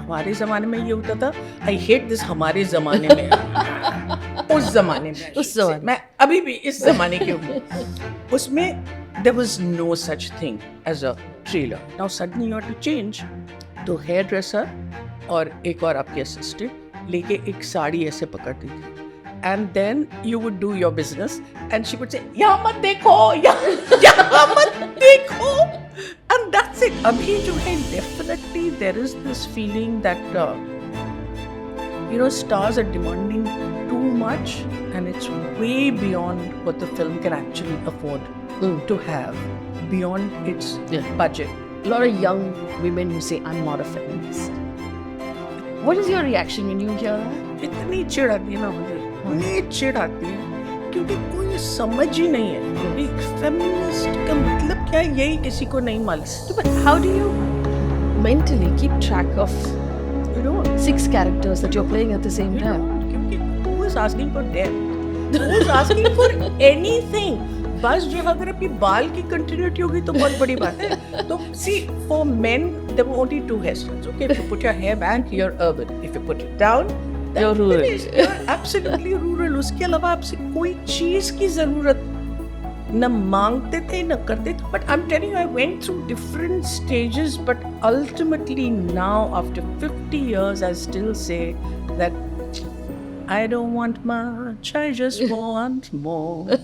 हमारे ज़माने में ये होता था, आई हेट दिस हमारे ज़माने में, उस ज़माने में, उस ज़माने मैं अभी भी इस ज़माने की हूँ, उसमें there was no such thing as a trailer. Now suddenly you have to change. तो हेयर ड्रेसर और एक और आपकी असिस्टेंट लेके एक साड़ी ऐसे पकड़ती थी. And then you would do your business and she would say, यहाँ मत देखो, यहाँ मत देखो. And that's it. अभी जो है, definitely there is this feeling that, stars are demanding too much and it's way beyond what the film can actually afford to have, beyond its budget. A lot of young women who say, I'm not a feminist. What is your reaction when you hear that? इतनी चिढ़ आती है ना मुझे, इतनी चिढ़ आती है क्योंकि कोई समझ ही नहीं है एक फेमिनिस्ट का मतलब क्या है, यही किसी को नहीं मालूम. But how do you mentally keep track of 6 characters that you're playing at the same time? क्योंकि who is asking for death? Who is asking for anything? बस जो अगर आपकी बाल की कंटिन्यूटी होगी तो बहुत बड़ी बात है. तो see, for men there were only 2 hairstyles. Okay, if you put your hair back, you're urban. If you put it down, you're rural. You're absolutely rural. उसके अलावा आपसे कोई चीज की जरूरत न मांगते थे न करते थे. But I'm telling you, I went through different stages, but ultimately now after 50 years I still say that I don't want much, I just want more.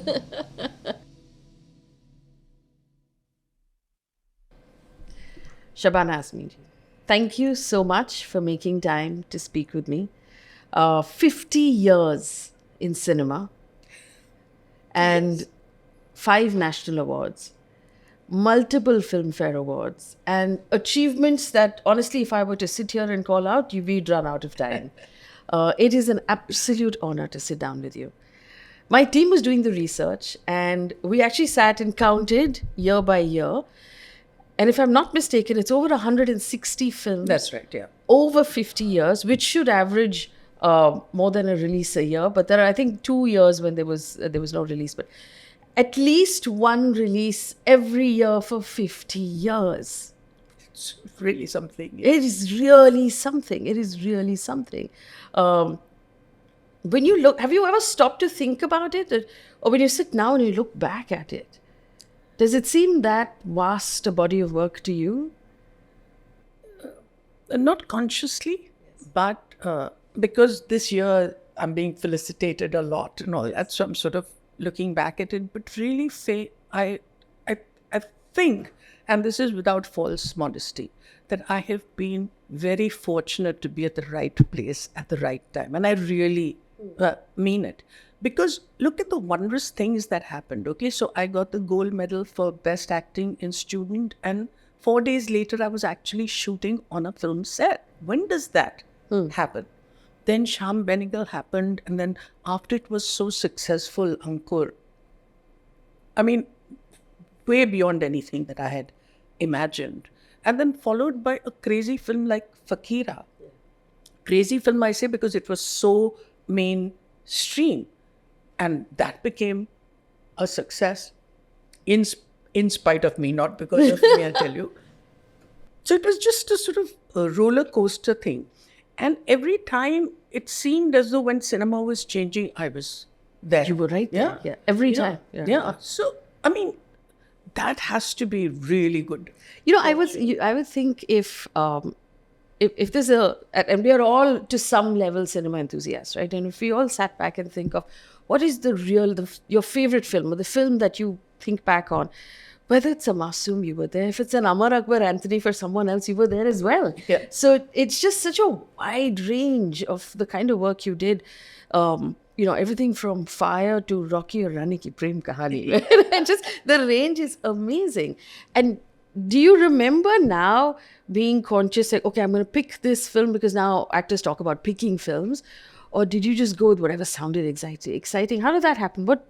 Shabana Azmi, thank you so much for making time to speak with me. 50 years in cinema and 5 national awards, multiple Filmfare awards, and achievements that honestly, if I were to sit here and call out, we'd run out of time. It is an absolute honor to sit down with you. My team was doing the research and we actually sat and counted year by year. And if I'm not mistaken, it's over 160 films. That's right, yeah. Over 50 years, which should average more than a release a year. But there are, I think, 2 years when there was no release. But at least one release every year for 50 years. It's really something. It is really something. It is really something. When you look, have you ever stopped to think about it? Or when you sit now and you look back at it, does it seem that vast a body of work to you? Not consciously, but because this year I'm being felicitated a lot and all that, so I'm sort of looking back at it. But really, Faye, I think, and this is without false modesty, that I have been very fortunate to be at the right place at the right time. And I really mean it. Because look at the wondrous things that happened. Okay, so I got the gold medal for Best Acting in Student, and 4 days later I was actually shooting on a film set. When does that happen? Then Sham Benegal happened, and then after it was so successful, Ankur, I mean, way beyond anything that I had imagined. And then followed by a crazy film like Fakira. Crazy film, I say, because it was so mainstream. And that became a success in spite of me, not because of me, I'll tell you. So it was just a sort of a roller coaster thing. And every time it seemed as though when cinema was changing, I was there. You were right there. Yeah. Every time. Yeah. So, I mean, that has to be really good. I would think if there's and we are all to some level cinema enthusiasts, right? And if we all sat back and think of what is your favorite film or the film that you think back on, whether it's a Masoom, you were there. If it's an Amar Akbar Anthony for someone else, you were there as well. Yeah. So it's just such a wide range of the kind of work you did. Everything from Fire to Rocky or Rani Ki Prem Kahani. And just the range is amazing. And do you remember now being conscious, like, okay, I'm going to pick this film because now actors talk about picking films? Or did you just go with whatever sounded exciting? How did that happen? When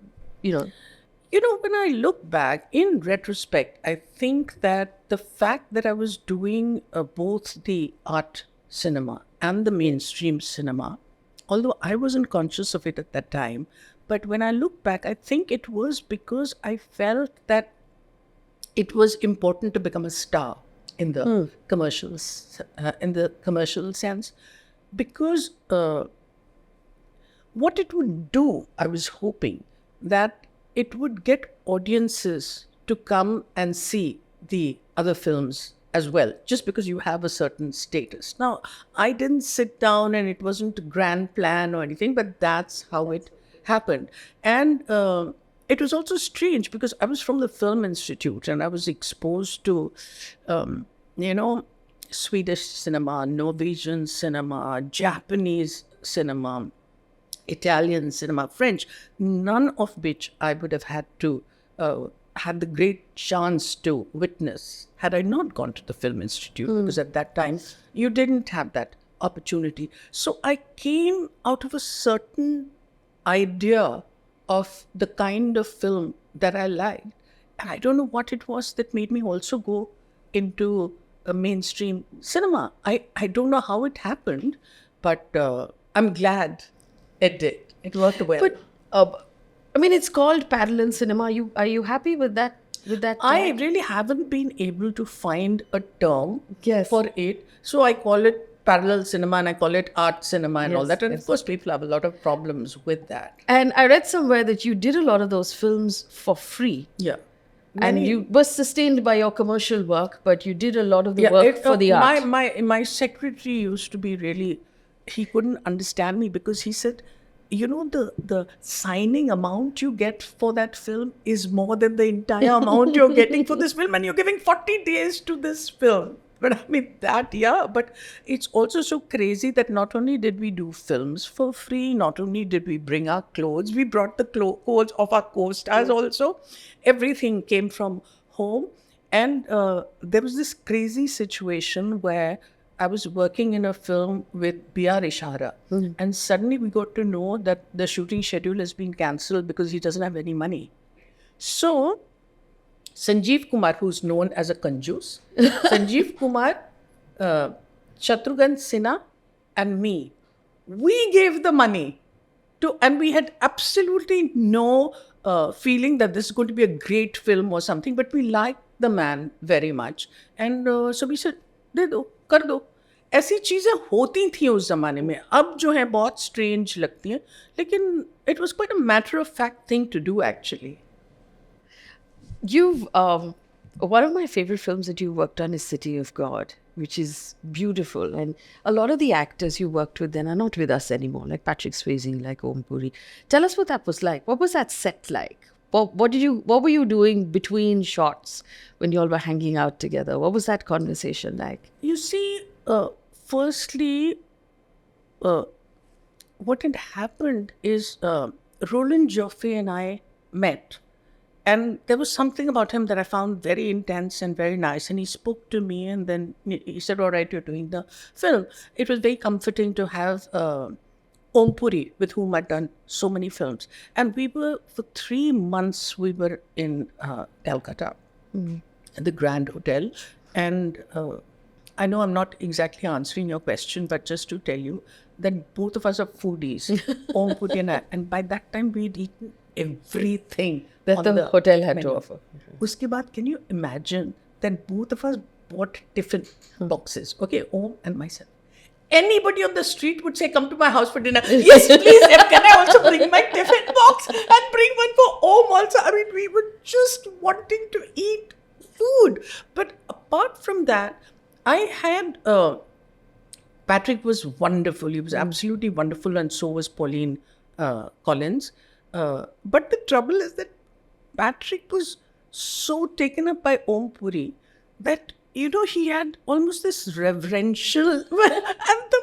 I look back, in retrospect, I think that the fact that I was doing both the art cinema and the mainstream cinema, although I wasn't conscious of it at that time, but when I look back, I think it was because I felt that it was important to become a star in the in the commercial sense, because what it would do, I was hoping that it would get audiences to come and see the other films as well, just because you have a certain status. Now, I didn't sit down and it wasn't a grand plan or anything, but that's how it happened. And it was also strange because I was from the Film Institute and I was exposed to, you know, Swedish cinema, Norwegian cinema, Japanese cinema, Italian cinema, French, none of which I would have had to had the great chance to witness had I not gone to the Film Institute, because at that time you didn't have that opportunity. So I came out of a certain idea of the kind of film that I liked. And I don't know what it was that made me also go into a mainstream cinema. I don't know how it happened, but I'm glad it did. It worked well. But I mean, it's called parallel cinema. Are you happy with that? I really haven't been able to find a term Yes. for it. So I call it parallel cinema and I call it art cinema and all Yes, that. And yes. of course, people have a lot of problems with that. And I read somewhere that you did a lot of those films for free. Yeah. And you were sustained by your commercial work, but you did a lot of the work for the art. My secretary used to be really, he couldn't understand me because he said, you know, the signing amount you get for that film is more than the entire amount you're getting for this film, and you're giving 40 days to this film. But I mean, but it's also so crazy that not only did we do films for free, not only did we bring our clothes, we brought the clothes of our co-stars also. Everything came from home. And there was this crazy situation where I was working in a film with B.R. Ishara. And suddenly we got to know that the shooting schedule has been cancelled because he doesn't have any money. So Sanjeev Kumar, who's known as a Kanjus, Sanjeev Kumar, Shatrughan Sinha and me, we gave the money to, and we had absolutely no feeling that this is going to be a great film or something, but we liked the man very much. And so we said, दे दो, कर दो. ऐसी चीज़ें होती थी उस ज़माने में, अब जो है बहुत strange लगती हैं, लेकिन it was quite a matter of fact thing to do actually. You've one of my favorite films that you worked on is City of God, which is beautiful, and a lot of the actors you worked with then are not with us anymore, like Patrick Swayze, like Om Puri. Tell us what that was like. What was that set like? What were you doing between shots when you all were hanging out together? What was that conversation like? You see, firstly, what had happened is Roland Joffé and I met. And there was something about him that I found very intense and very nice. And he spoke to me and then he said, all right, you're doing the film. It was very comforting to have Om Puri, with whom I'd done so many films. And we were, for 3 months, we were in Calcutta, at the Grand Hotel. And I know I'm not exactly answering your question, but just to tell you that both of us are foodies, Om Puri and I. And by that time, we'd eaten everything that the hotel had to offer. Uske baad, can you imagine that both of us bought tiffin boxes? Okay, Om and myself. Anybody on the street would say, come to my house for dinner. Yes, please, can I also bring my tiffin box and bring one for Om also? I mean, we were just wanting to eat food. But apart from that, I had, Patrick was wonderful. He was absolutely wonderful, and so was Pauline Collins. But the trouble is that Patrick was so taken up by Om Puri that, you know, he had almost this reverential, and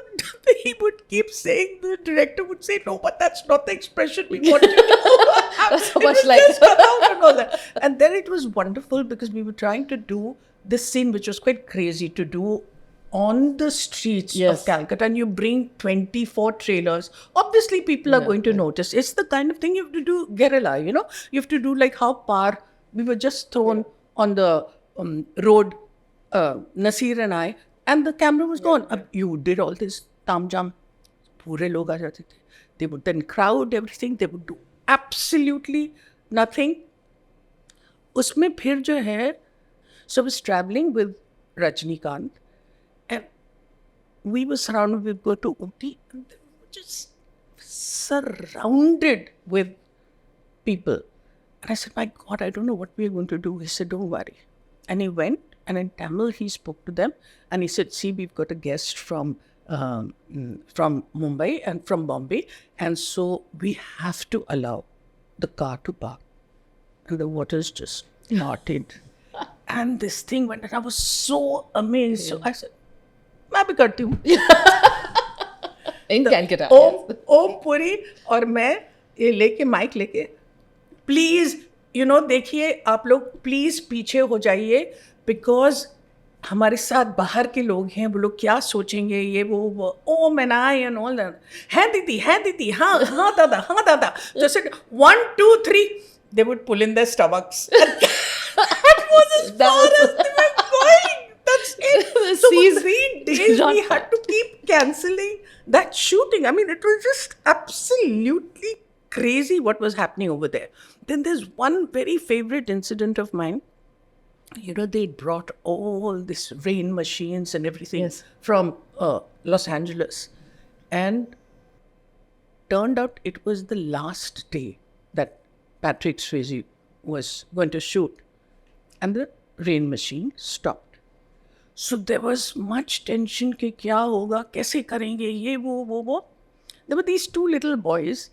he would keep saying, the director would say, no, but that's not the expression we want you to That's so much like and all that. And then it was wonderful because we were trying to do this scene, which was quite crazy to do on the streets of Calcutta, and you bring 24 trailers. Obviously, people are going to notice. It's the kind of thing you have to do guerrilla, you know. You have to do like how we were just thrown on the road, Nasir and I, and the camera was gone. You did all this tamjam. Pure log aa jate the. They would then crowd everything. They would do absolutely nothing. Usme phir jo hai, so I was traveling with Rajnikant. And we were surrounded, we go to Ooty, and they were just surrounded with people. And I said, my God, I don't know what we're going to do. He said, don't worry. And he went, and in Tamil, he spoke to them. And he said, see, we've got a guest from Mumbai and from Bombay. And so we have to allow the car to park. And the waters just started. And this thing went, and I was so amazed. So I said, मैं भी करती हूँ. In Calcutta. Om Puri और मैं ये लेके mic लेके please देखिए आप लोग प्लीज पीछे हो जाइए बिकॉज हमारे साथ बाहर के लोग हैं, वो लोग क्या सोचेंगे, ये वो oh man I and all that. है दीदी हाँ दादा. जैसे 1 2 3 they would pull in their stomachs. That was as far as they were going. That's it. So for 3 days we had to keep cancelling that shooting. I mean, it was just absolutely crazy what was happening over there. Then there's one very favorite incident of mine. They brought all this rain machines and everything from Los Angeles. And turned out it was the last day that Patrick Swayze was going to shoot. And the rain machine stopped. So there was much tension कि क्या होगा, कैसे करेंगे, ये वो. There were these 2 little boys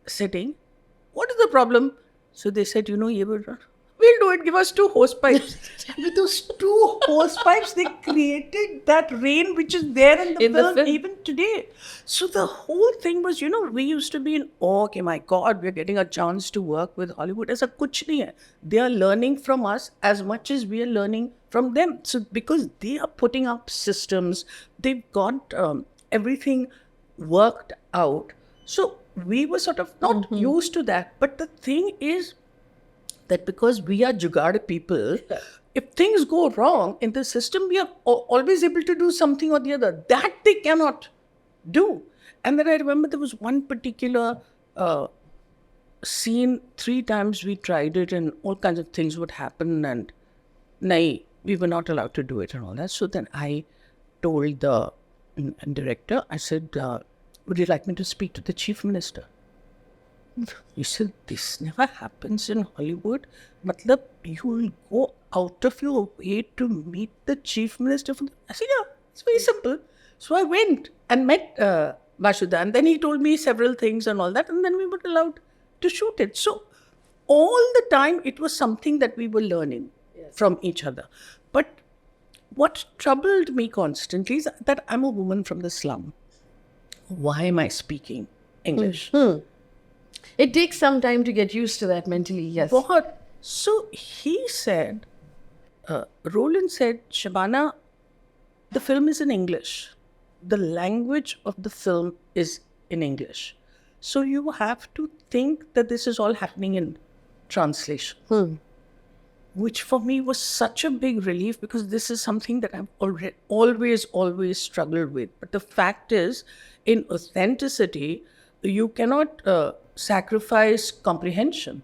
sitting. What is the problem? So they said, we'll do it. Give us 2 hose pipes. With those 2 hose pipes, they created that rain which is there in the film even today. So the whole thing was, we used to be in awe. Okay, my God, we're getting a chance to work with Hollywood. As a kuch nahi hai. They are learning from us as much as we are learning from them. So because they are putting up systems, they've got everything worked out. So we were sort of not used to that. But the thing is that because we are Juggaad people, if things go wrong in the system, we are always able to do something or the other. That they cannot do. And then I remember there was one particular scene, 3 times we tried it and all kinds of things would happen and we were not allowed to do it and all that. So then I told the director, I said, would you like me to speak to the chief minister? He said, this never happens in Hollywood. Matlab, you will go out of your way to meet the chief minister. I said, yeah, it's very simple. So I went and met Vasudha, and then he told me several things and all that, and then we were allowed to shoot it. So all the time, it was something that we were learning from each other. But what troubled me constantly is that I'm a woman from the slum. Why am I speaking English? It takes some time to get used to that mentally, yes. So he said, Roland said, Shabana, the film is in English. The language of the film is in English. So you have to think that this is all happening in translation. Which for me was such a big relief because this is something that I've always struggled with. But the fact is, in authenticity, you cannot sacrifice comprehension.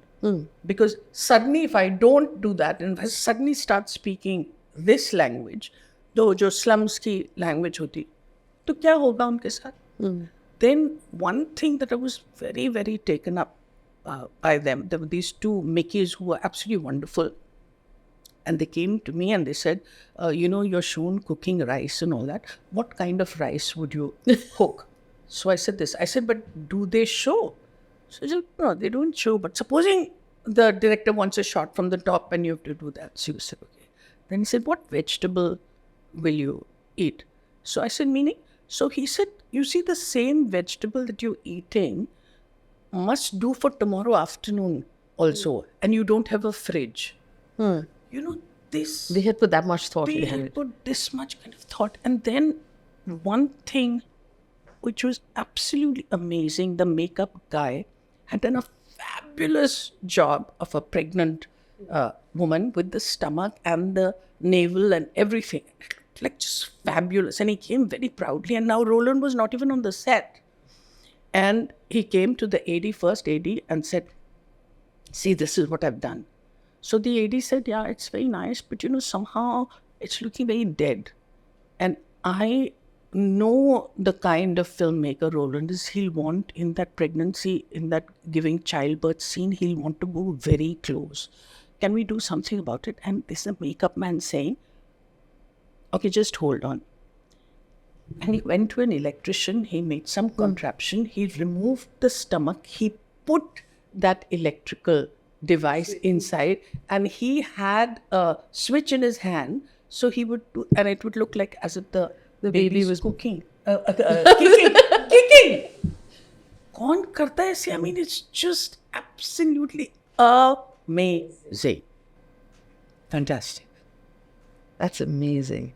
Because suddenly if I don't do that and if I suddenly start speaking this language, जो slums की language होती, तो क्या होगा उनके साथ? Then one thing that I was very, very taken up by them, there were these 2 Mickeys who were absolutely wonderful. And they came to me and they said, you're shown cooking rice and all that. What kind of rice would you cook? So I said this. I said, but do they show? So he said, no, they don't show. But supposing the director wants a shot from the top and you have to do that. So you said, okay. Then he said, what vegetable will you eat? So I said, meaning? So he said, you see, the same vegetable that you're eating must do for tomorrow afternoon also. And you don't have a fridge. This... They had put that much thought behind it. They had put this much kind of thought. And then one thing which was absolutely amazing, the makeup guy had done a fabulous job of a pregnant woman with the stomach and the navel and everything. Like just fabulous. And he came very proudly. And now Roland was not even on the set. And he came to the AD, first AD, and said, see, this is what I've done. So the AD said, yeah, it's very nice, but somehow it's looking very dead. And I know the kind of filmmaker Roland is. He'll want in that pregnancy, in that giving childbirth scene, he'll want to go very close. Can we do something about it? And this is a makeup man saying, okay, just hold on. And he went to an electrician, he made some contraption, he removed the stomach, he put that electrical device inside, and he had a switch in his hand, so he would do, and it would look like as if the baby was cooking, kicking. Kaun karta hai aise? I mean, it's just absolutely amazing. Fantastic. That's amazing.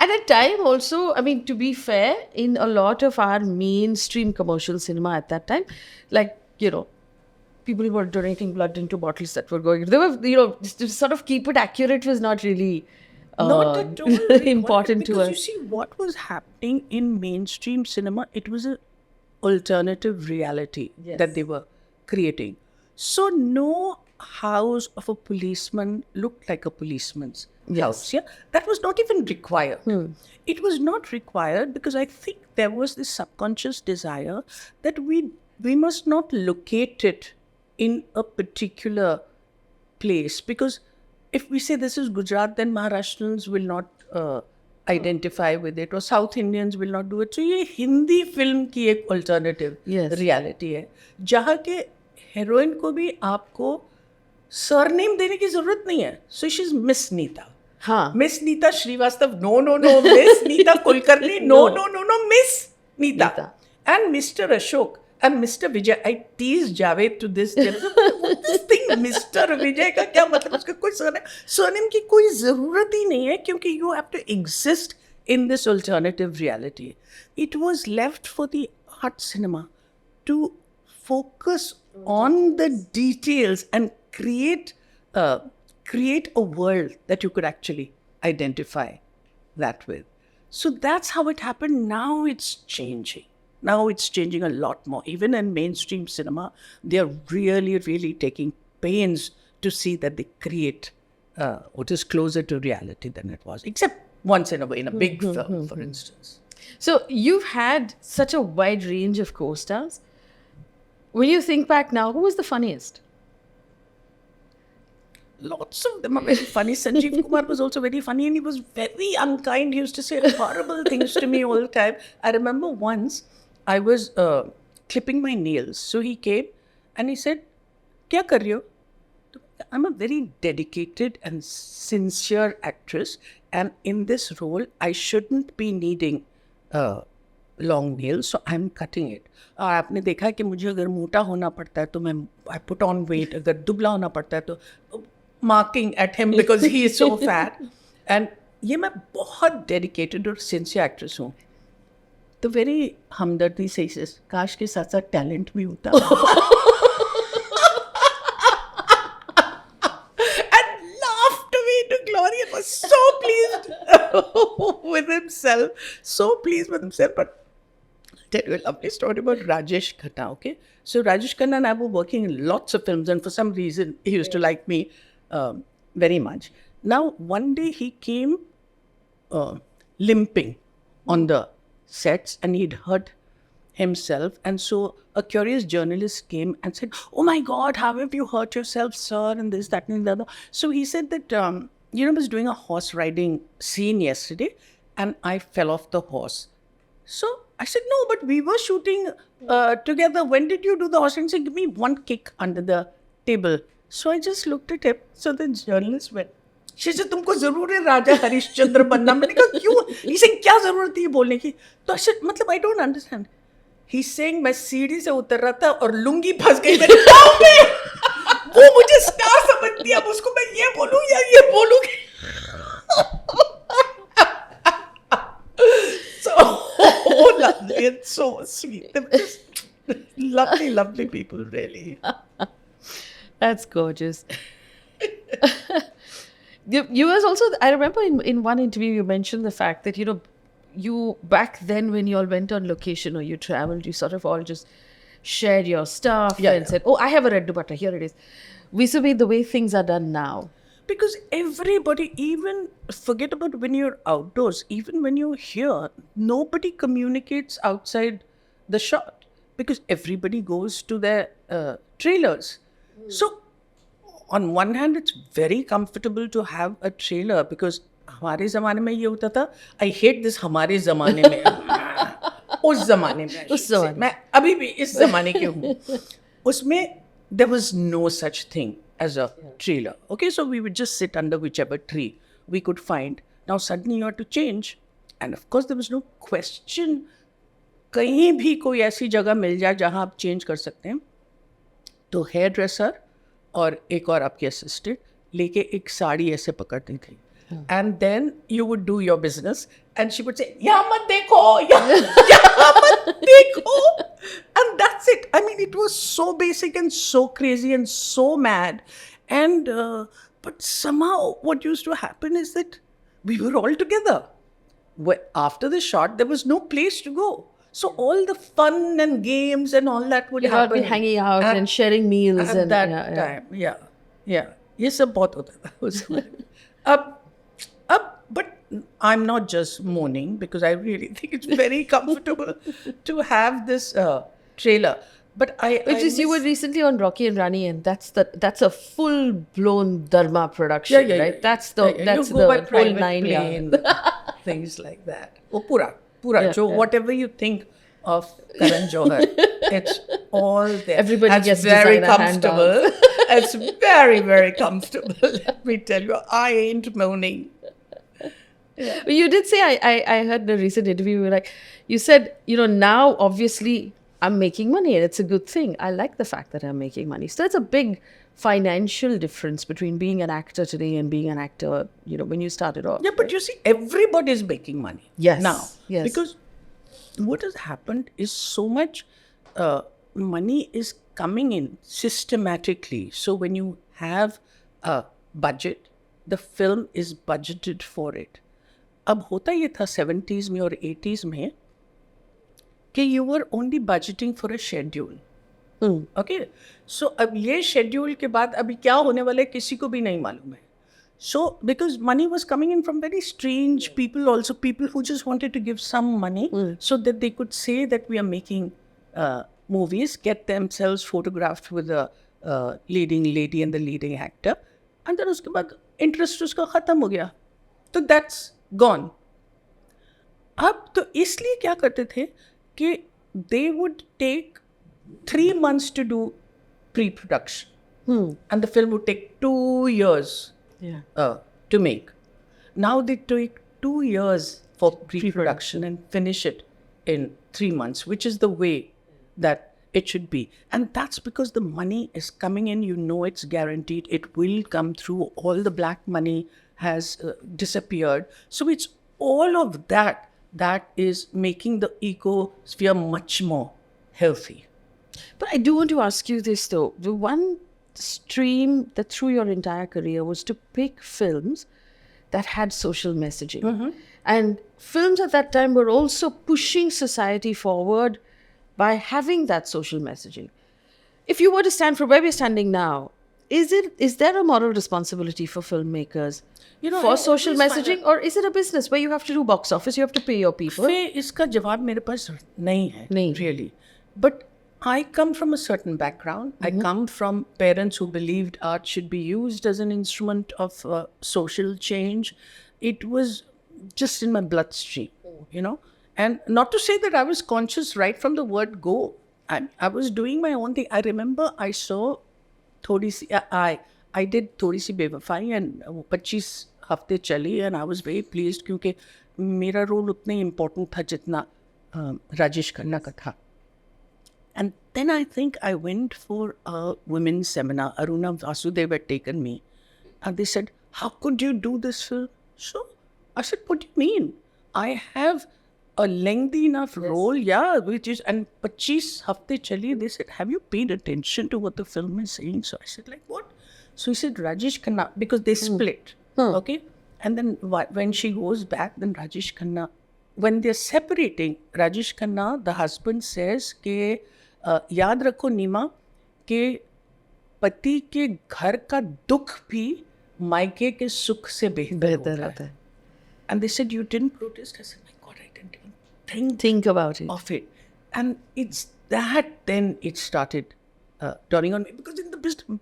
And at time also, I mean, to be fair, in a lot of our mainstream commercial cinema at that time, like, you know, people were donating blood into bottles that were going. They were, you know, just to sort of keep it accurate was not really Not at all important to because us. you see what was happening in mainstream cinema. It was an alternative reality that they were creating. So no house of a policeman looked like a policeman's house. Yeah, that was not even required. It was not required because I think there was this subconscious desire that we must not locate it in a particular place, because if we say this is Gujarat, then Maharashtrians will not identify with it, or South Indians will not do it. So ये Hindi film की एक alternative reality है, जहाँ के heroine को भी आपको surname देने की जरूरत नहीं है. So she's Miss Neeta. हाँ. Miss Neeta Srivastava. No. Miss Neeta Kulkarni. No. Miss Neeta. And Mr. Ashok. And Mr. Vijay, I tease Javed to this. What this thing, Mr. Vijay का क्या मतलब? उसका कोई surname की कोई ज़रूरत ही नहीं है, क्योंकि you have to exist in this alternative reality. It was left for the art cinema to focus on the details and create a world that you could actually identify that with. So that's how it happened. Now it's changing. Now it's changing a lot more. Even in mainstream cinema, they are really, really taking pains to see that they create what is closer to reality than it was. Except once in a way, in a big film, for instance. So you've had such a wide range of co-stars. When you think back now, who was the funniest? Lots of them are very funny. Sanjeev Kumar was also very funny, and he was very unkind. He used to say horrible things to me all the time. I remember once I was clipping my nails. So he came and he said, "Kya kar rahe ho?" I'm a very dedicated and sincere actress, and in this role, I shouldn't be needing long nails, so I'm cutting it. और आपने देखा है कि मुझे अगर मोटा होना पड़ता है तो मैं I put on weight. अगर दुबला होना पड़ता है तो marking at him because he is so fat. And ये मैं बहुत dedicated और sincere actress हूँ. तो very हमदर्दी से ही काश के साथ साथ talent भी होता. Was so pleased with himself, But I'll tell you a lovely story about Rajesh Khanna, okay? So Rajesh Khanna and I were working in lots of films, and for some reason, he used to like me very much. Now, one day he came limping on the sets, and he'd hurt himself, and so a curious journalist came and said, "Oh my God, how have you hurt yourself, sir?" And this, that, and the other. So he said that, I was doing a horse riding scene yesterday, and I fell off the horse. So I said, "No, but we were shooting together. When did you do the horse?" And he said, "Give me one kick under the table." So I just looked at him. So the journalist went, "She said, तुमको ज़रूर है राजा हरिश्चंद्र बनना." मैंने कहा क्यों? He said, क्या ज़रूरत थी बोलने की? तो I said, मतलब I don't understand. He's saying मैं सीढ़ी से उतर रहा था और लुंगी फंस गई मेरे पाँव में. वो मुझे स्टार समझती है, अब उसको मैं ये बोलूं या ये बोलूं. So lovely and so sweet. They were just lovely people, really. That's gorgeous. You was also, I remember in one interview you mentioned the fact that, you back then when you all went on location or you traveled, you sort of all just shared your stuff and said, "Oh, I have a red dupatta, here it is." Vis-a-vis the way things are done now. because everybody, even forget about when you're outdoors, even when you're here, nobody communicates outside the shot because everybody goes to their trailers. So on one hand, it's very comfortable to have a trailer because हमारे ज़माने में ये होता था, I hate this हमारे ज़माने में, उस ज़माने में, उस ज़माने में। मैं अभी भी इस ज़माने की हूँ, उसमें there was no such thing as a trailer. Okay, so we would just sit under whichever tree we could find. Now suddenly you had to change, and of course there was no question. कहीं भी कोई ऐसी जगह मिल जाए जहाँ आप change कर सकते हैं, तो हेयर ड्रेसर और एक और आपकी असिस्टेंट लेके एक साड़ी ऐसे पकड़ती थी, and then you would do your business and she would say यहाँ मत देखो, यहाँ मत देखो, and that's it. I mean, it was so basic and so crazy and so mad, and but somehow what used to happen is that we were all together. After the shot, there was no place to go. So all the fun and games and all that would You have happen. been hanging out and sharing meals At and that yeah. time, yeah. ये सब बहुत होता था उस समय. अब, but I'm not just moaning because I really think it's very comfortable to have this trailer. But You were recently on Rocky and Rani, and that's a full blown Dharma production, right? Yeah. That's the You go by whole private 9 plane, things like that. Oh, pura. Yeah, So whatever you think of Karan Johar, it's all there. Everybody That's gets very designer comfortable. It's very, very comfortable. Let me tell you, I ain't moaning. But you did say, I heard in a recent interview, you said, now obviously I'm making money and it's a good thing. I like the fact that I'm making money. So it's a big financial difference between being an actor today and being an actor, when you started off. Yeah, but you see, everybody's making money. Yes. Now. Yes. Because what has happened is so much money is coming in systematically. So when you have a budget, the film is budgeted for it. अब होता ये था 70s में और 80s में कि you were only budgeting for a schedule. Okay? So अब ये schedule के बाद अभी क्या होने वाला है किसी को भी नहीं मालूम है. So because money was coming in from very strange people also, people who just wanted to give some money so that they could say that we are making movies, get themselves photographed with the leading lady and the leading actor, and then उसके बाद interest उसका ख़त्म हो गया. तो that's gone. अब तो इसलिए क्या करते थे कि they would take 3 months to do pre-production, and the film would take 2 years to make. Now they take 2 years for pre-production and finish it in 3 months, which is the way that it should be. And that's because the money is coming in, it's guaranteed, it will come through, all the black money has disappeared. So it's all of that is making the ecosphere much more healthy. But I do want to ask you this though. The one stream that through your entire career was to pick films that had social messaging. And films at that time were also pushing society forward by having that social messaging. If you were to stand from where we're standing now, is there a moral responsibility for filmmakers for social messaging, or is it a business where you have to do box office, you have to pay your people? इसका जवाब मेरे पास नहीं है, really. But I come from a certain background. I come from parents who believed art should be used as an instrument of social change. It was just in my bloodstream, And not to say that I was conscious right from the word go. I was doing my own thing. I remember I saw I did थोड़ी सी बेवफाई and 25 हफ्ते चली, and I was very pleased क्योंकि मेरा role उतना ही important था जितना राजेश खन्ना का था. And then I think I went for a women's seminar. Aruna Vasudev had taken me. And they said, how could you do this film? So I said, what do you mean? I have a lengthy enough role, which is, and 25 hafte chali. They said, have you paid attention to what the film is saying? So I said, like, what? So he said, Rajesh Khanna, because they split. Okay? And then when she goes back, then Rajesh Khanna, when they're separating, Rajesh Khanna, the husband says, ke, याद रखो नीमा कि पति के घर का दुख भी मायके के सुख से बेहतर होता है. And they said, you didn't protest? I said, my God, I didn't even Think about it. of it. And it's that then it started dawning on me. Because in the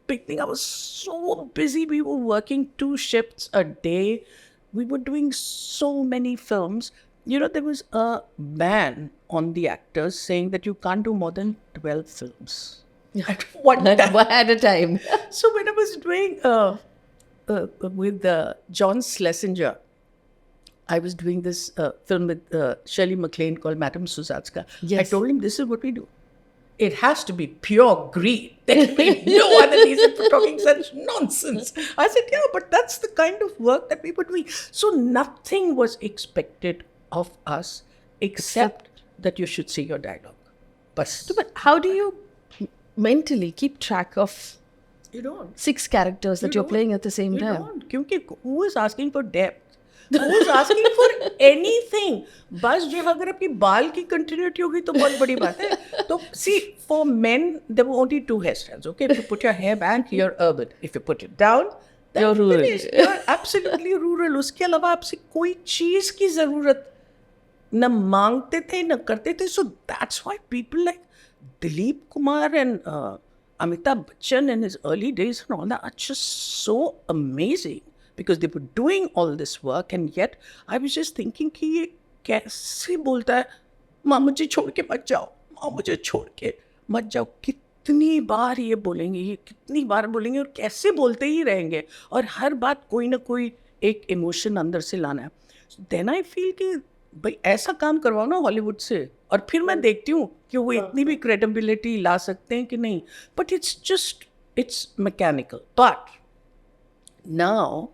beginning, I was so busy. We were working 2 shifts a day. We were doing so many films. You know, there was a ban on the actors saying that you can't do more than 12 films at one time. At a time. So when I was doing with John Schlesinger, I was doing this film with Shirley MacLaine called Madame Suzatska. Yes. I told him, this is what we do. It has to be pure greed. There can be no other reason for talking such nonsense. I said, yeah, but that's the kind of work that we were doing. So nothing was expected of us except that you should say your dialogue. But How do you mentally keep track of you don't. 6 characters that you're playing at the same You time? don't. Because who is asking for depth? Who is asking for anything? बस जो अगर आपकी बाल की continuity होगी तो बहुत बड़ी बात है. तो see, for men, there were only 2 hairstyles. Okay, if you put your hair back, you're urban. If you put it down, then You're rural. finished. You're absolutely rural. उसके अलावा आपसे कोई चीज की जरूरत न मांगते थे न करते थे. So that's why people like Dilip Kumar and Amitabh Bachchan in his early days and all that are just so amazing because they were doing all this work, and yet I was just thinking कि ये कैसे बोलता है माँ मुझे छोड़ के मत जाओ, माँ मुझे छोड़ के मत जाओ. कितनी बार ये बोलेंगे, ये कितनी बार बोलेंगे और कैसे बोलते ही रहेंगे और हर बात कोई ना कोई एक इमोशन अंदर से लाना है. देन आई फील कि भाई ऐसा काम करवाओ ना हॉलीवुड से, और फिर मैं देखती हूँ कि वो इतनी भी क्रेडिबिलिटी ला सकते हैं कि नहीं. But it's mechanical. But now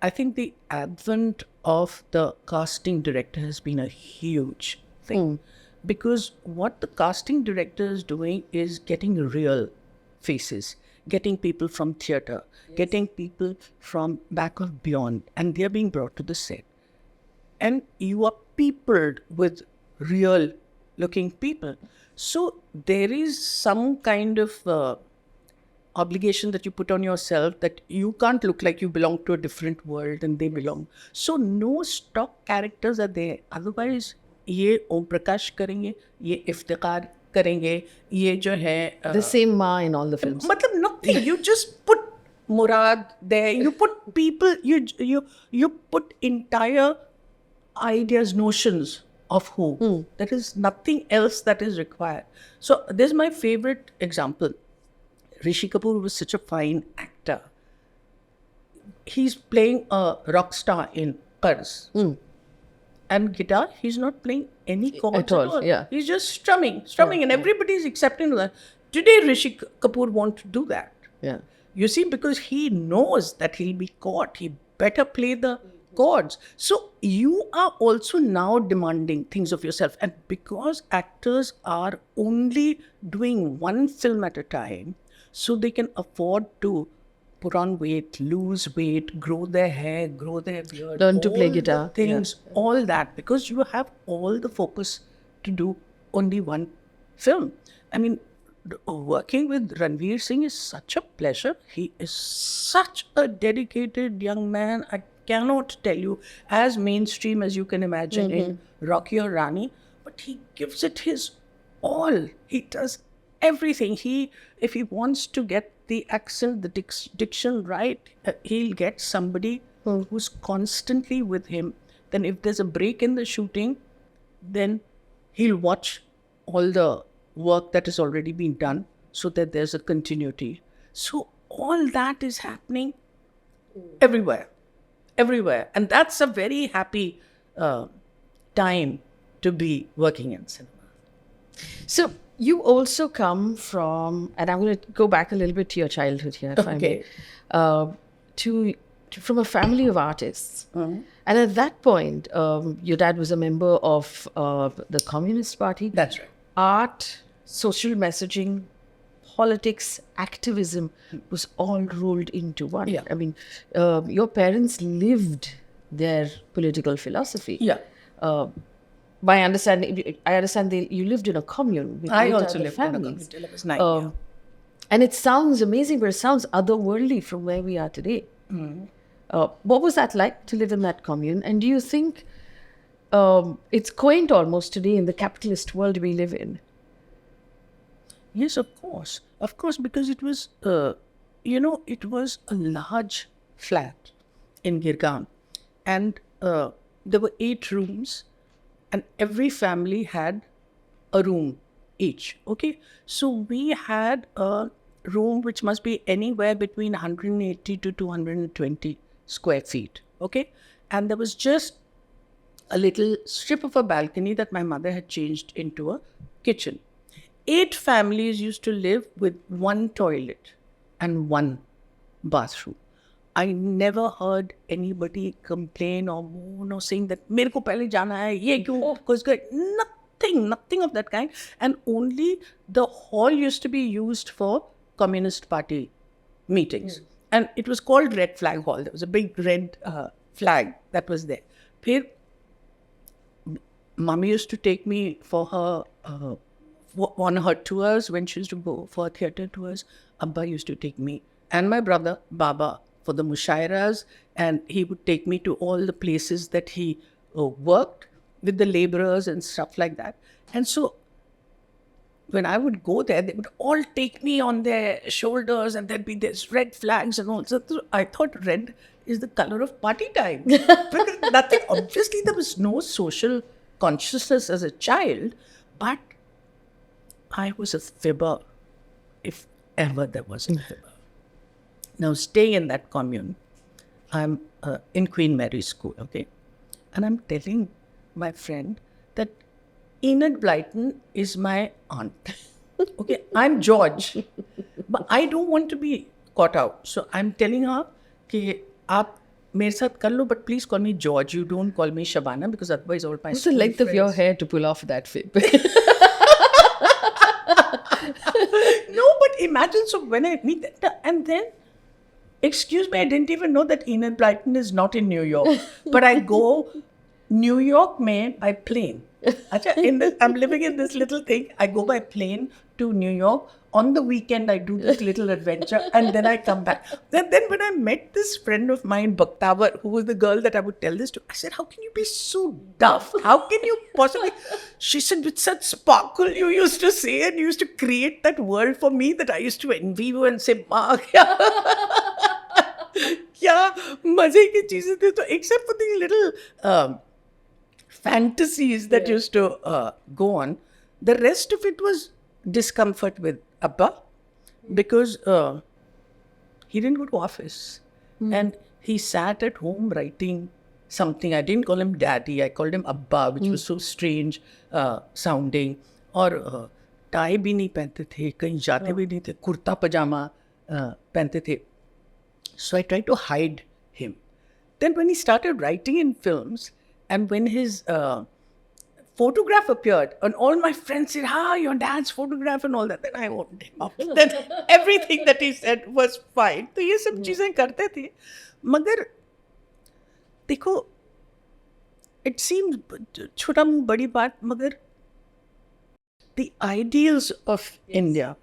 I think the advent of the casting director has been a huge thing. Because what the casting director is doing is getting real faces, getting people from theatre, getting people from back of beyond, and they're being brought to the set. And you are peopled with real looking people. So there is some kind of obligation that you put on yourself that you can't look like you belong to a different world and they belong. So no stock characters are there. Otherwise, ये ओम प्रकाश करेंगे, ये इफ्तिकार करेंगे, ये जो है The same Ma in all the films. मतलब nothing. You just put Murad there. You put people. You put entire ideas, notions of who. There is nothing else that is required. So this is my favorite example. Rishi Kapoor was such a fine actor. He's playing a rock star in Qarz. And guitar, he's not playing any chords At all, yeah. He's just strumming, and everybody's accepting that. Today, Rishi Kapoor won't do that. Yeah. You see, because he knows that he'll be caught. He better play the chords. So you are also now demanding things of yourself. And because actors are only doing one film at a time, so they can afford to put on weight, lose weight, grow their hair, grow their beard. Learn to play all the guitar. things, all that, because you have all the focus to do only one film. I mean, working with Ranveer Singh is such a pleasure. He is such a dedicated young man. I cannot tell you, as mainstream as you can imagine in Rocky or Rani, but he gives it his all. He does everything. If he wants to get the accent, the diction right, he'll get somebody who's constantly with him. Then if there's a break in the shooting, then he'll watch all the work that has already been done so that there's a continuity. So all that is happening everywhere. And that's a very happy time to be working in cinema. So you also come from, and I'm going to go back a little bit to your childhood here, if I may, from a family of artists. And at that point, your dad was a member of the Communist Party. That's right. Art, social messaging, politics, activism was all rolled into one. Yeah. I mean, your parents lived their political philosophy. Yeah. I understand you lived in a commune. With I eight also other lived in a families. commune till I was 9. And it sounds amazing, but it sounds otherworldly from where we are today. What was that like to live in that commune? And do you think it's quaint almost today in the capitalist world we live in? Yes, of course. Of course, because it was, it was a large flat in Girgaon. And there were 8 rooms, and every family had a room each. Okay. So we had a room which must be anywhere between 180 to 220 square feet. Okay. And there was just a little strip of a balcony that my mother had changed into a kitchen. 8 families used to live with 1 toilet and 1 bathroom. I never heard anybody complain or moan or saying that मेरे को पहले जाना है ये क्यों कुछ nothing of that kind. And only the hall used to be used for Communist Party meetings. And it was called Red Flag Hall. There was a big red flag that was there. Phir Mummy used to take me for her on her tours when she used to go for theatre tours. Abba used to take me and my brother Baba for the mushairas, and he would take me to all the places that he worked with the laborers and stuff like that. And so when I would go there, they would all take me on their shoulders and there'd be this red flags and all. So I thought red is the color of party time. Because nothing, obviously there was no social consciousness as a child, but I was a fibber, if ever there was a fibber. Now, staying in that commune, I'm in Queen Mary's School, okay? And I'm telling my friend that Enid Blyton is my aunt. Okay, I'm George, but I don't want to be caught out. So I'm telling her, कि आप मेरे साथ कर लो, but please call me George. You don't call me Shabana, because otherwise all my What's the length of your hair to pull off that fib? No, but imagine, so when I meet that, and then, excuse me, I didn't even know that Enid Blyton is not in New York. But I go New York में by plane. I'm living in this little thing. I go by plane to New York. On the weekend, I do this little adventure and then I come back. Then when I met this friend of mine, Bhaktawar, who was the girl that I would tell this to, I said, how can you be so duff? How can you possibly? She said, with such sparkle you used to say, and you used to create that world for me that I used to envy you and say, Ma, क्या मजे की चीजें थी. तो except for these little fantasies that used to go on, the rest of it was discomfort with Abba, because he didn't go to office and he sat at home writing something. I didn't call him daddy, I called him Abba, which was so strange sounding. और tie भी नहीं पहनते थे, कहीं जाते भी नहीं थे, कुर्ता पजामा पहनते थे. So I tried to hide him. Then when he started writing in films, and when his photograph appeared, and all my friends said, your dad's photograph and all that, then I owned him up. Then everything that he said was fine. तो ये सब चीज़ें करते थे. मगर देखो, it seems छोटा मुँह बड़ी बात, मगर the ideals of India,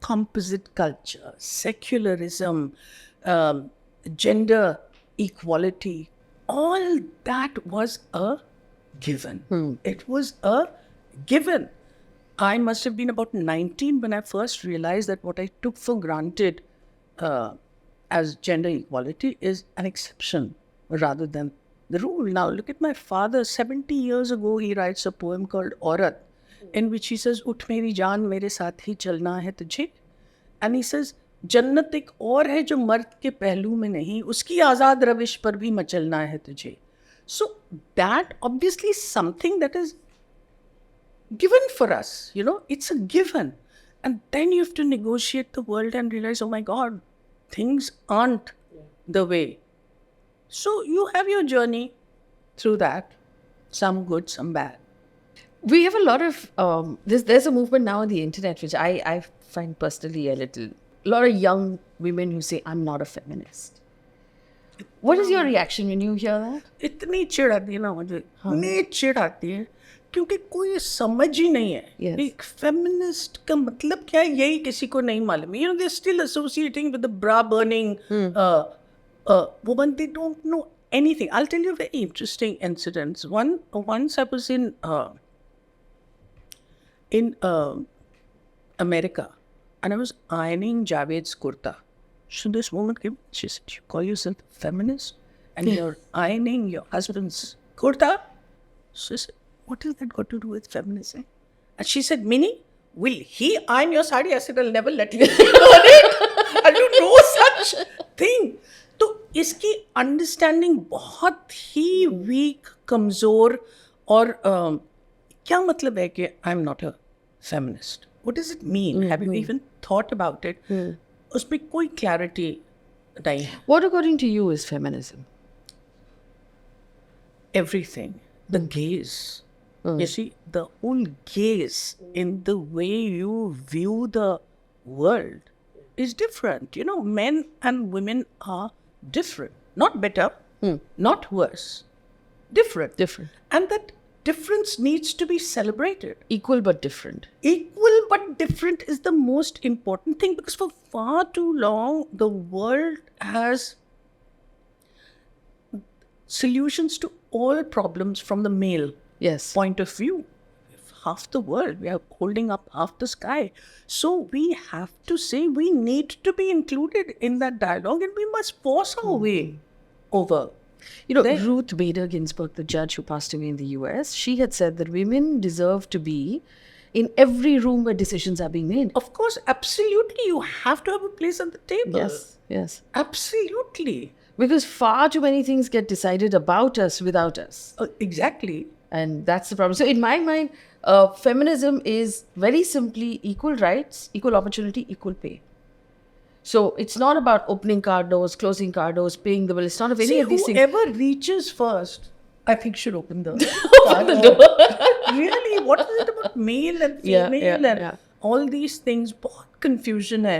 composite culture, secularism, gender equality, all that was a given. It was a given. I must have been about 19 when I first realized that what I took for granted as gender equality is an exception rather than the rule. Now, look at my father. 70 years ago, he writes a poem called Aurat, in which he says, "Ut meri jaan, mere saath hi chalna hai tujhe." And he says, जन्नत एक और है जो मर्द के पहलू में नहीं, उसकी आज़ाद रविश पर भी मचलना है तुझे. So that obviously is something that is given for us, it's a given. And then you have to negotiate the world and realize, oh my God, things aren't the way. So you have your journey through that, some good, some bad. We have a lot of, there's a movement now on the internet, which I find personally a lot of young women who say, I'm not a feminist. What is your reaction when you hear that? इतनी चिढ़ आती है ना मुझे, इतनी चिढ़ आती है, क्योंकि कोई समझ ही नहीं है. एक feminist का मतलब क्या है, यही किसी को नहीं मालूम. They're still associating with the bra burning women, they don't know anything. I'll tell you very interesting incidents. Once I was in America, and I was ironing Javed's kurta. So this woman came, she said, "You call yourself a feminist and you're ironing your husband's kurta?" So I said, "What has that got to do with feminism?" And she said, "Minnie, will he iron your sari?" I said, "I'll never let you on it. I'll do no such thing." तो इसकी understanding बहुत ही week, कमज़ोर और क्या मतलब है कि I am not a feminist? What does it mean? Have you even thought about it? उसमें कोई क्लैरिटी नहीं है. What, according to you, is feminism? Everything. The gaze. You see, the whole gaze in the way you view the world is different. You know, men and women are different. Not better, not worse. Different. Different. And that difference needs to be celebrated. Equal but different. Equal but different is the most important thing, because for far too long the world has solutions to all problems from the male Yes. point of view. Half the world, we are holding up half the sky. So we have to say we need to be included in that dialogue, and we must force our way over. You know, Ruth Bader Ginsburg, the judge who passed away in the US, she had said that women deserve to be in every room where decisions are being made. Of course, absolutely, you have to have a place at the table. Yes, yes. Absolutely. Because far too many things get decided about us without us. Exactly. And that's the problem. So in my mind, feminism is very simply equal rights, equal opportunity, equal pay. So it's not about opening car doors, closing car doors, paying the bill. It's not of any of these things. Whoever reaches first, I think should open the door. Really, what is it about male and female and all these things? बहुत confusion है.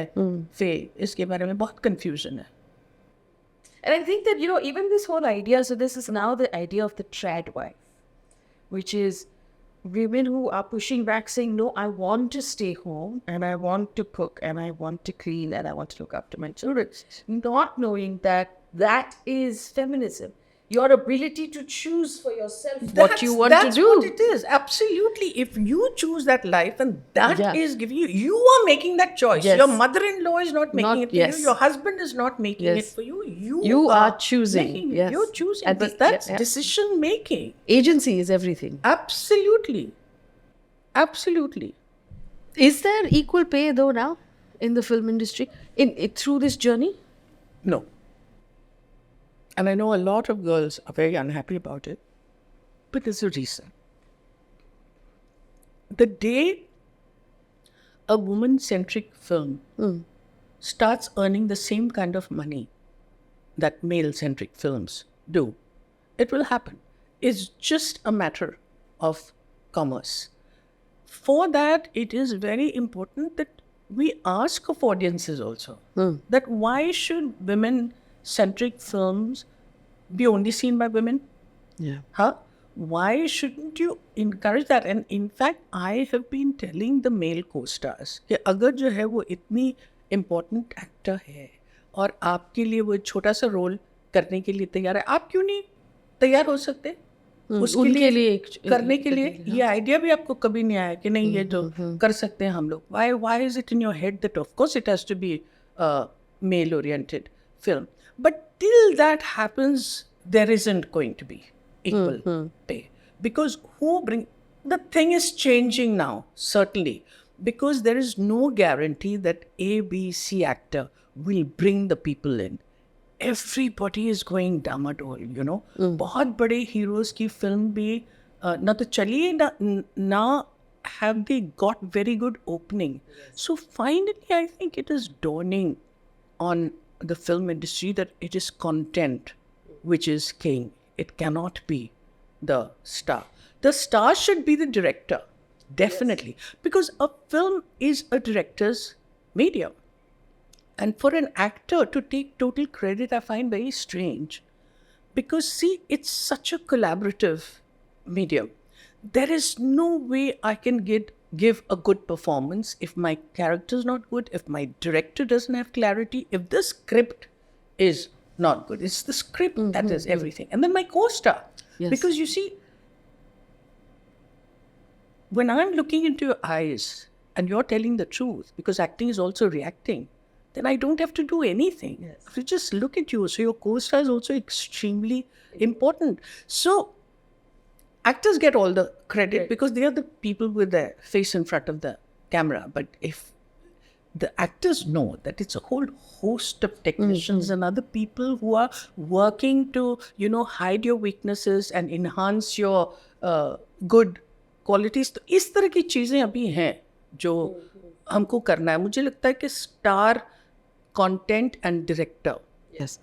Faye, इसके बारे में बहुत confusion है. And I think that, you know, even this whole idea, so this is now the idea of the trad wife, which is women who are pushing back saying, no, I want to stay home and I want to cook and I want to clean and I want to look after my children, not knowing that that is feminism. Your ability to choose for yourself what you want to do. That's what it is. Absolutely. If you choose that life and that is giving you, you are making that choice. Yes. Your mother-in-law is not making it for yes. you. Your husband is not making it for you. You are choosing. Making it. Yes. You're choosing. But that's decision making. Agency is everything. Absolutely. Absolutely. Is there equal pay though now in the film industry through this journey? No. And I know a lot of girls are very unhappy about it, but there's a reason. The day a woman-centric film starts earning the same kind of money that male-centric films do, it will happen. It's just a matter of commerce. For that, it is very important that we ask of audiences also that why should women-centric films be only seen by women? Yeah. Huh? Why shouldn't you encourage that? And in fact, I have been telling the male co-stars कि अगर जो है वो इतनी important actor है और आपके लिए वो छोटा सा रोल करने के लिए तैयार है, आप क्यों नहीं तैयार हो सकते? उनके लिए करने के लिए ये आइडिया भी आपको कभी नहीं आया कि नहीं ये तो कर सकते हैं हम लोग. Why is it in your head that of course it has to be a male-oriented film? But till that happens, there isn't going to be equal pay. Because the thing is changing now, certainly. Because there is no guarantee that A, B, C actor will bring the people in. Everybody is going डामाडोल, you know. बहुत बड़े heroes की film भी ना तो चली है ना have they got very good opening. So finally, I think it is dawning on the film industry that it is content which is king. It cannot be the star. The star should be the director, definitely, because a film is a director's medium. And for an actor to take total credit, I find very strange. Because see, it's such a collaborative medium. There is no way I can give a good performance if my character is not good, if my director doesn't have clarity, if the script is not good. It's the script that is everything. And then my co-star. Yes. Because you see, when I'm looking into your eyes and you're telling the truth, because acting is also reacting, then I don't have to do anything. Yes. I just look at you. So your co-star is also extremely important. So actors get all the credit because they are the people with their face in front of the camera. But if the actors know that it's a whole host of technicians and other people who are working to, hide your weaknesses and enhance your good qualities. तो इस तरह की चीज़ें अभी हैं जो हमको करना है. मुझे लगता है कि star content and director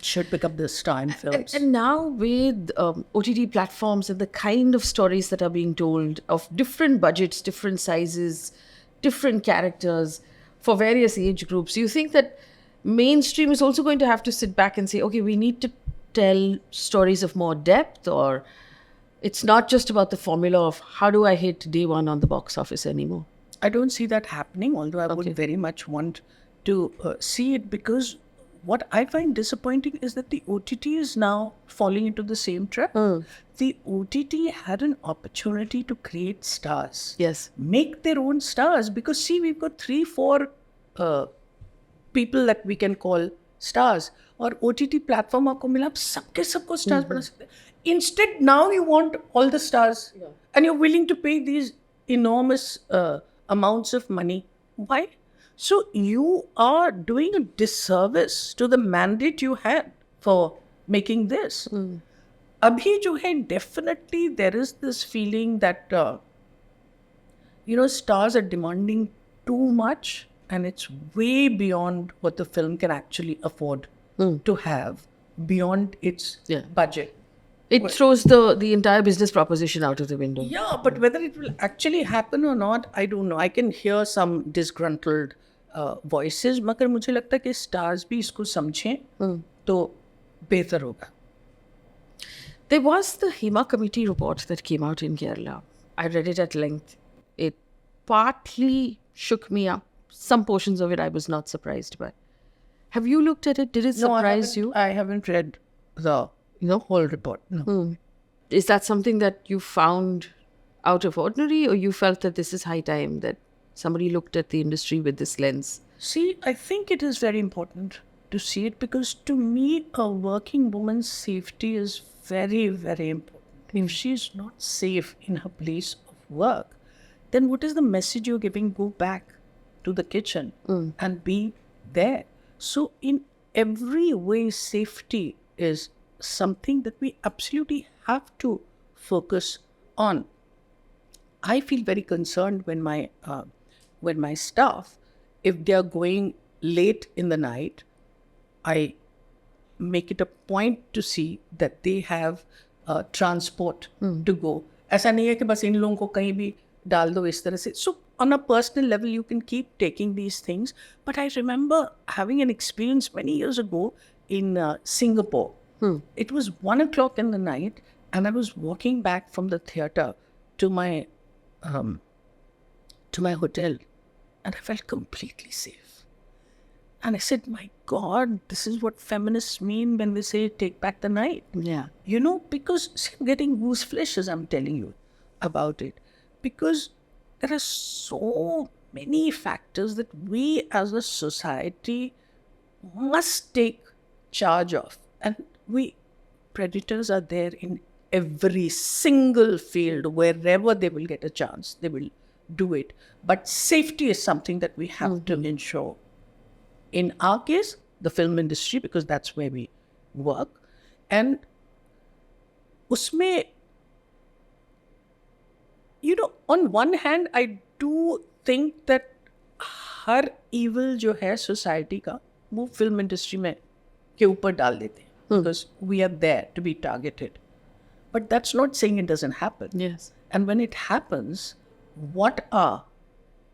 should pick up the star in films. And now with OTT platforms and the kind of stories that are being told of different budgets, different sizes, different characters for various age groups, you think that mainstream is also going to have to sit back and say, okay, we need to tell stories of more depth, or it's not just about the formula of how do I hit day one on the box office anymore? I don't see that happening, although I would very much want to see it, because what I find disappointing is that the OTT is now falling into the same trap. The OTT had an opportunity to create stars. Yes. Make their own stars, because see, we've got 3-4 people that we can call stars. और OTT platform आपको मिला, आप सबको stars बना सकते हैं. Instead, now you want all the stars, and you're willing to pay these enormous amounts of money. Why? So you are doing a disservice to the mandate you had for making this. Abhi jo hai, definitely there is this feeling that stars are demanding too much, and it's way beyond what the film can actually afford to have, beyond its budget. It throws the entire business proposition out of the window. Yeah, but whether it will actually happen or not, I don't know. I can hear some disgruntled voices, मगर मुझे लगता है कि stars भी इसको समझें तो बेहतर होगा. There was the HEMA Committee report that came out in Kerala. I read it at length. It partly shook me up. Some portions of it I was not surprised by. Have you looked at it? Did it surprise you? I haven't read the whole report. No. Is that something that you found out of ordinary, or you felt that this is high time that somebody looked at the industry with this lens? See, I think it is very important to see it, because to me, a working woman's safety is very, very important. If she is not safe in her place of work, then what is the message you're giving? Go back to the kitchen and be there. So in every way, safety is something that we absolutely have to focus on. I feel very concerned when my staff, if they are going late in the night, I make it a point to see that they have transport to go. ऐसा नहीं है कि बस इन लोगों को कहीं भी डाल दो इस तरह से. So on a personal level, you can keep taking these things. But I remember having an experience many years ago in Singapore. It was 1 o'clock in the night, and I was walking back from the theater to my hotel, and I felt completely safe. And I said, my God, this is what feminists mean when they say take back the night. Yeah. Because see, I'm getting goose flesh as I'm telling you about it. Because there are so many factors that we as a society must take charge of. And predators are there in every single field. Wherever they will get a chance, they will do it. But safety is something that we have to ensure. In our case, the film industry, because that's where we work. And usme, on one hand, I do think that her evil जो है society का, वो film industry में के ऊपर डाल देते हैं. Because we are there to be targeted. But that's not saying it doesn't happen. Yes. And when it happens, what are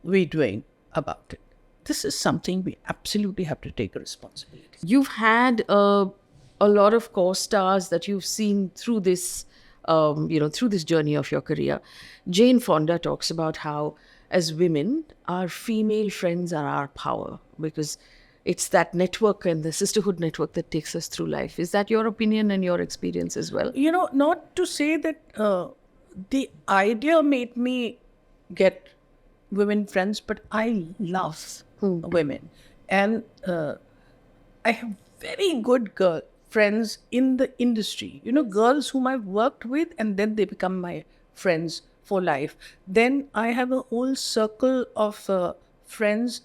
we doing about it? This is something we absolutely have to take a responsibility. You've had a lot of co-stars that you've seen through this, through this journey of your career. Jane Fonda talks about how, as women, our female friends are our power, because it's that network and the sisterhood network that takes us through life. Is that your opinion and your experience as well? You know, not to say that the idea made me get women friends, but I love women. And I have very good girl friends in the industry. You know, girls whom I've worked with and then they become my friends for life. Then I have a whole circle of friends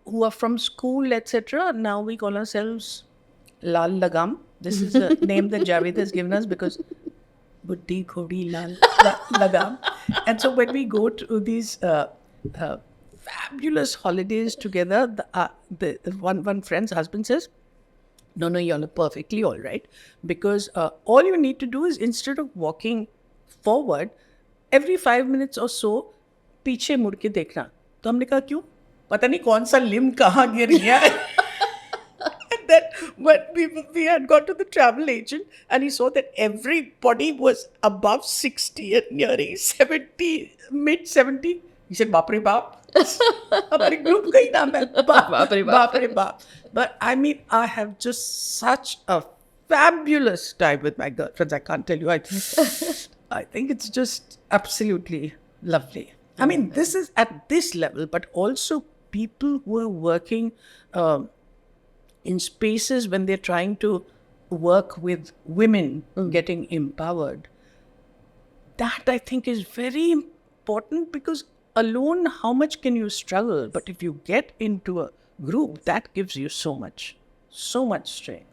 who are from school, etc. Now we call ourselves Lal Lagam. This is a name that Javed has given us because Buddhi Khodi Lal Lagam. And so when we go to these fabulous holidays together, the one friend's husband says, no, you're perfectly all right. Because all you need to do is, instead of walking forward, every 5 minutes or so, पीछे मुड़ के देखना. तो हमने कहा क्यों? पता नहीं कौन सा लिम्ब कहाँ गिर गया. And then when we had got to the travel agent and he saw that everybody was above 60 and nearing 70, mid 70, he said, "Baap re baap." हमारे group का ही नाम है बाप रे बाप. But I mean, I have just such a fabulous time with my girlfriends. I can't tell you. I think it's just absolutely lovely. I mean, this is at this level, but also people who are working in spaces when they're trying to work with women getting empowered. That I think is very important, because alone, how much can you struggle? But if you get into a group, that gives you so much strength.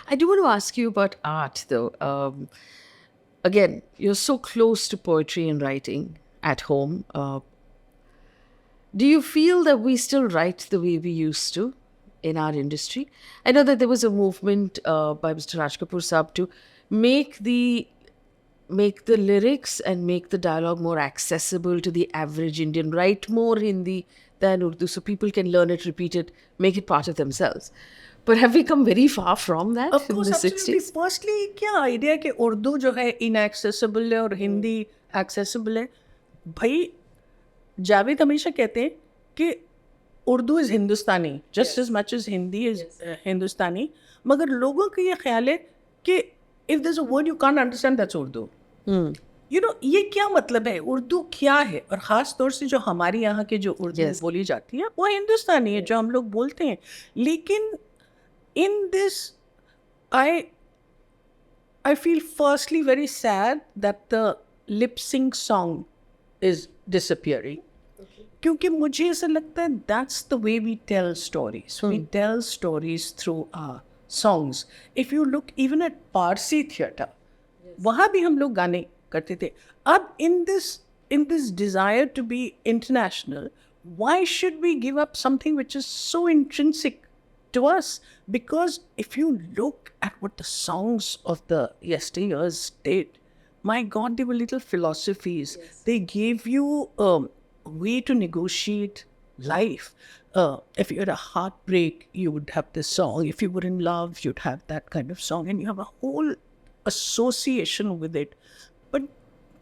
I do want to ask you about art, though. Again, you're so close to poetry and writing at home. Do you feel that we still write the way we used to in our industry? I know that there was a movement by Mr. Raj Kapoor Saab to make the lyrics and make the dialogue more accessible to the average Indian. Write more Hindi than Urdu so people can learn it, repeat it, make it part of themselves. But have we come very far from that Of in course, the absolutely. 60s? Firstly, क्या idea कि उर्दू जो है inaccessible है और Hindi accessible है? भाई, जावेद हमेशा कहते हैं कि Urdu is Hindustani, just as much as Hindi is हिंदुस्तानी. मगर लोगों का ये ख्याल है कि if there's a word you can't understand, that's Urdu. You know, ये क्या मतलब है? उर्दू क्या है? और ख़ास तौर से जो हमारे यहाँ के जो उर्दू बोली जाती है वो हिंदुस्तानी है, जो हम लोग बोलते हैं. लेकिन in this, I feel firstly very sad that the lip sync song is disappearing. क्योंकि मुझे ऐसा लगता है that's the way we tell stories. We tell stories through our songs. If you look even at Parsi theatre, वहाँ भी हम लोग गाने करते थे. अब in this desire to be international, why should we give up something which is so intrinsic to us? Because if you look at what the songs of the yesteryears did, my God, they were little philosophies. Yes. They gave you a way to negotiate life. If you had a heartbreak, you would have this song. If you were in love, you'd have that kind of song, and you have a whole association with it. But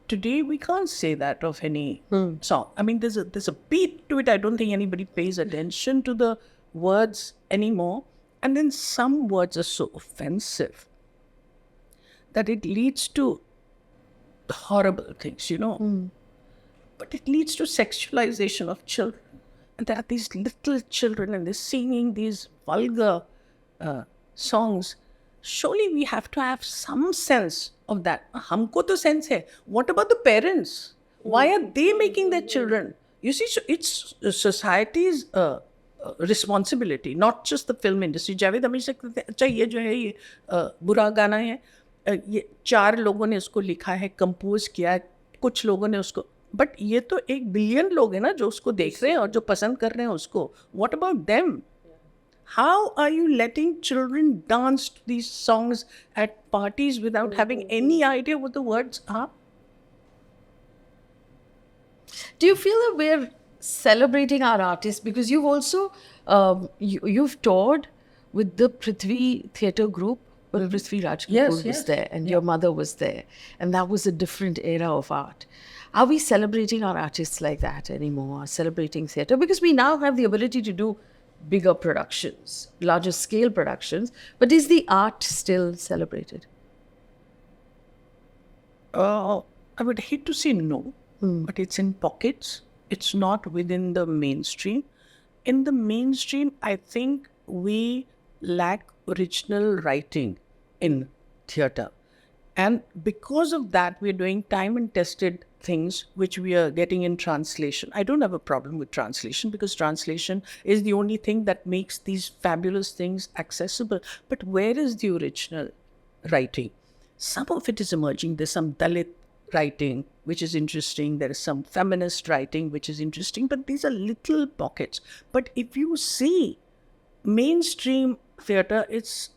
today we can't say that of any song. I mean, there's a beat to it. I don't think anybody pays attention to the words anymore. And then some words are so offensive that it leads to horrible things, you know. But it leads to sexualization of children. And there are these little children and they're singing these vulgar songs. Surely we have to have some sense of that. Humko to sense hai. What about the parents? Why are they making their children? You see, it's society's responsibility, not just the film industry. Javed हमेशा कहते हैं, अच्छा ये जो है ये बुरा गाना है, ये 4 लोगों ने उसको लिखा है, कंपोज किया है, कुछ लोगों ने उसको, बट ये तो 1 बिलियन लोग हैं ना जो उसको देख रहे हैं और जो पसंद कर रहे हैं उसको. What about them? How are you letting children dance to these songs at parties without having any idea what the words are? Do you feel that we're celebrating our artists? Because you've also, you've toured with the Prithvi Theatre Group, when Prithvi Raj Kapoor was there and your mother was there. And that was a different era of art. Are we celebrating our artists like that anymore, celebrating theatre? Because we now have the ability to do bigger productions, larger scale productions, but is the art still celebrated? I would hate to say no, but it's in pockets. It's not within the mainstream. In the mainstream, I think we lack original writing in theatre. And because of that, we're doing time and tested things which we are getting in translation. I don't have a problem with translation because translation is the only thing that makes these fabulous things accessible. But where is the original writing? Some of it is emerging. There's some Dalit writing, which is interesting. There is some feminist writing, which is interesting. But these are little pockets. But if you see mainstream theatre, it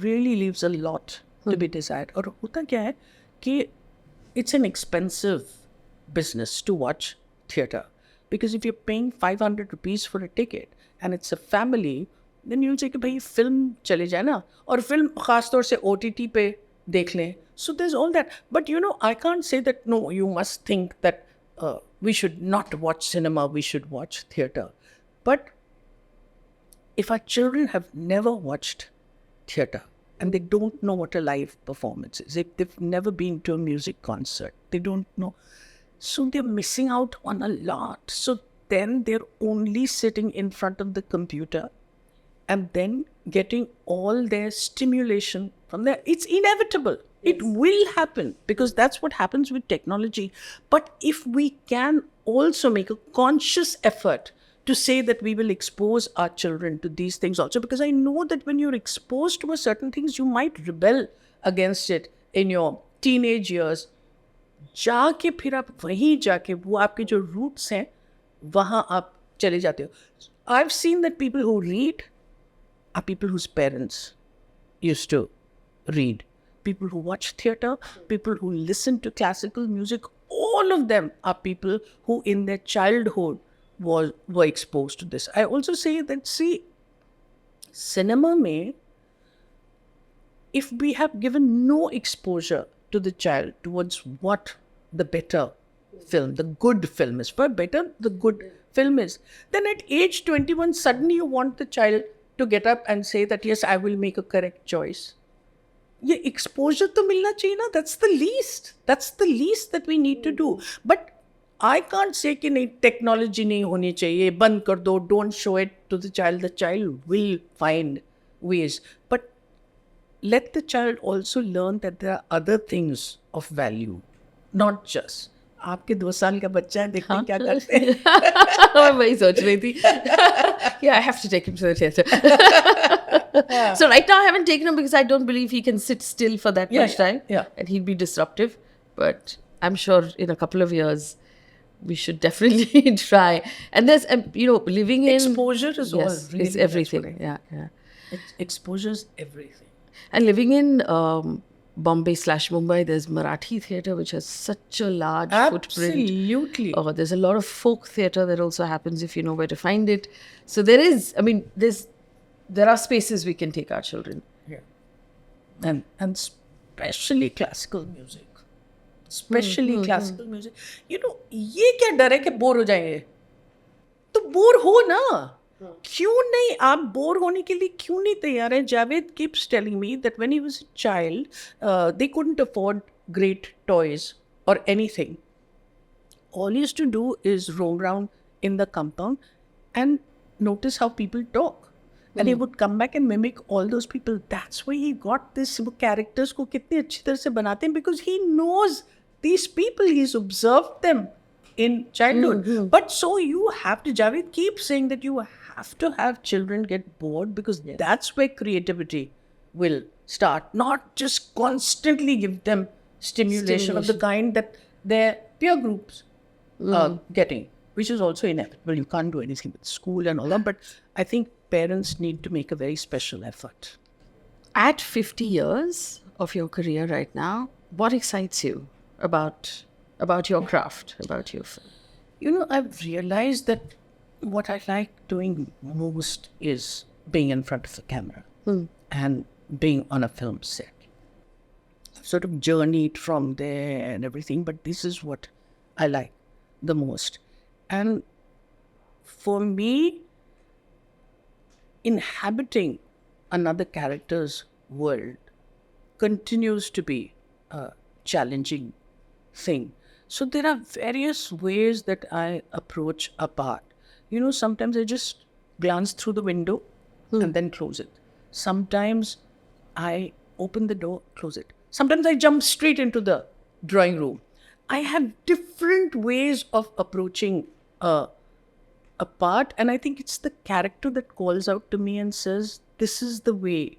really leaves a lot to be desired. और होता क्या है कि it's an expensive business to watch theatre. Because if you're paying 500 rupees for a ticket and it's a family, then you'll say कि भाई film चले जाए ना, और film खास तौर से OTT पे देख लें. So there's all that. But I can't say that, no, you must think that we should not watch cinema, we should watch theatre. But if our children have never watched theatre, and they don't know what a live performance is, if they've never been to a music concert, they don't know. So they're missing out on a lot. So then they're only sitting in front of the computer and then getting all their stimulation from there. It's inevitable. It will happen because that's what happens with technology. But if we can also make a conscious effort to say that we will expose our children to these things also, because I know that when you're exposed to a certain things, you might rebel against it in your teenage years. जाके फिर आप वहीं जाके वो आपके जो roots हैं वहाँ आप चले जाते हो. I've seen that people who read are people whose parents used to read. People who watch theatre, people who listen to classical music, all of them are people who in their childhood were exposed to this. I also say that, see, cinema mein, if we have given no exposure to the child towards what the better film, the good film is, for better the good film is, then at age 21, suddenly you want the child to get up and say that, yes, I will make a correct choice. ये exposure तो मिलना चाहिए ना. That's the least. That's the least that we need to do. But I can't say कि नहीं, technology नहीं होनी चाहिए, बंद कर दो, don't show it to the child. The child will find ways. But let the child also learn that there are other things of value, not just आपके 2 साल का बच्चा है, देखते क्या करते हैं. मैं वही सोच रही थी. Yeah, I have to take him to the theatre. So right now I haven't taken him because I don't believe he can sit still for that much time. Yeah. And he'd be disruptive. But I'm sure in a couple of years, we should definitely try. And there's, living in... Exposure is all. Yes, Really, it's everything. Yeah. Exposure is everything. And living in Bombay/Mumbai, there's Marathi theatre, which has such a large footprint. Absolutely. There's a lot of folk theatre that also happens if you know where to find it. So there is, there are spaces we can take our children. Yeah. And especially classical music. Especially classical music. ये क्या डर है कि bore हो जाएंगे? तो bore हो ना. क्यों नहीं? आप बोर होने के लिए क्यों नहीं तैयार हैं? Javed keeps telling me that when he was a child, they couldn't afford great toys or anything. All he used to do is roam around in the compound and notice how people talk. And he would come back and mimic all those people. That's why he got this characters को कितने अच्छी तरह से बनाते हैं, because he knows these people. He's observed them in childhood. But so you have to, Javed keeps saying that you have to have children get bored, because that's where creativity will start. Not just constantly give them stimulation of the kind that their peer groups are getting, which is also inevitable. You can't do anything with school and all that. But I think parents need to make a very special effort. At 50 years of your career right now, what excites you about your craft, about your film? I've realized that what I like doing most is being in front of the camera and being on a film set. I've sort of journeyed from there and everything, but this is what I like the most. And for me, inhabiting another character's world continues to be a challenging thing. So there are various ways that I approach a part. Sometimes I just glance through the window and then close it. Sometimes I open the door, close it. Sometimes I jump straight into the drawing room. I have different ways of approaching a part, and I think it's the character that calls out to me and says, this is the way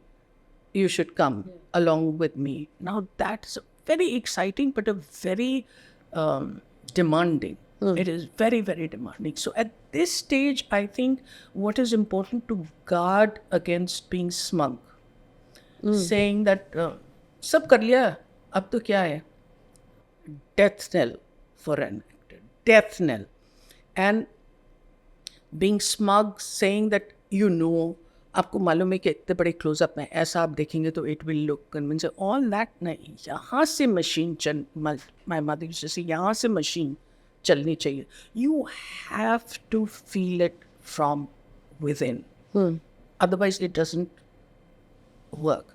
you should come along with me. Now that's very exciting, but a very demanding. It is very, very demanding. So at this stage, I think what is important to guard against being smug, saying that sab kar liya, ab to kya hai? Death knell for an actor. Death knell. And being smug, saying that आपको मालूम है कि इतने बड़े close up में ऐसा आप देखेंगे तो it will look convincing, all that नहीं. यहाँ से machine my mother used to say यहाँ से मशीन चलनी चाहिए. You have to feel it from within, otherwise it doesn't work.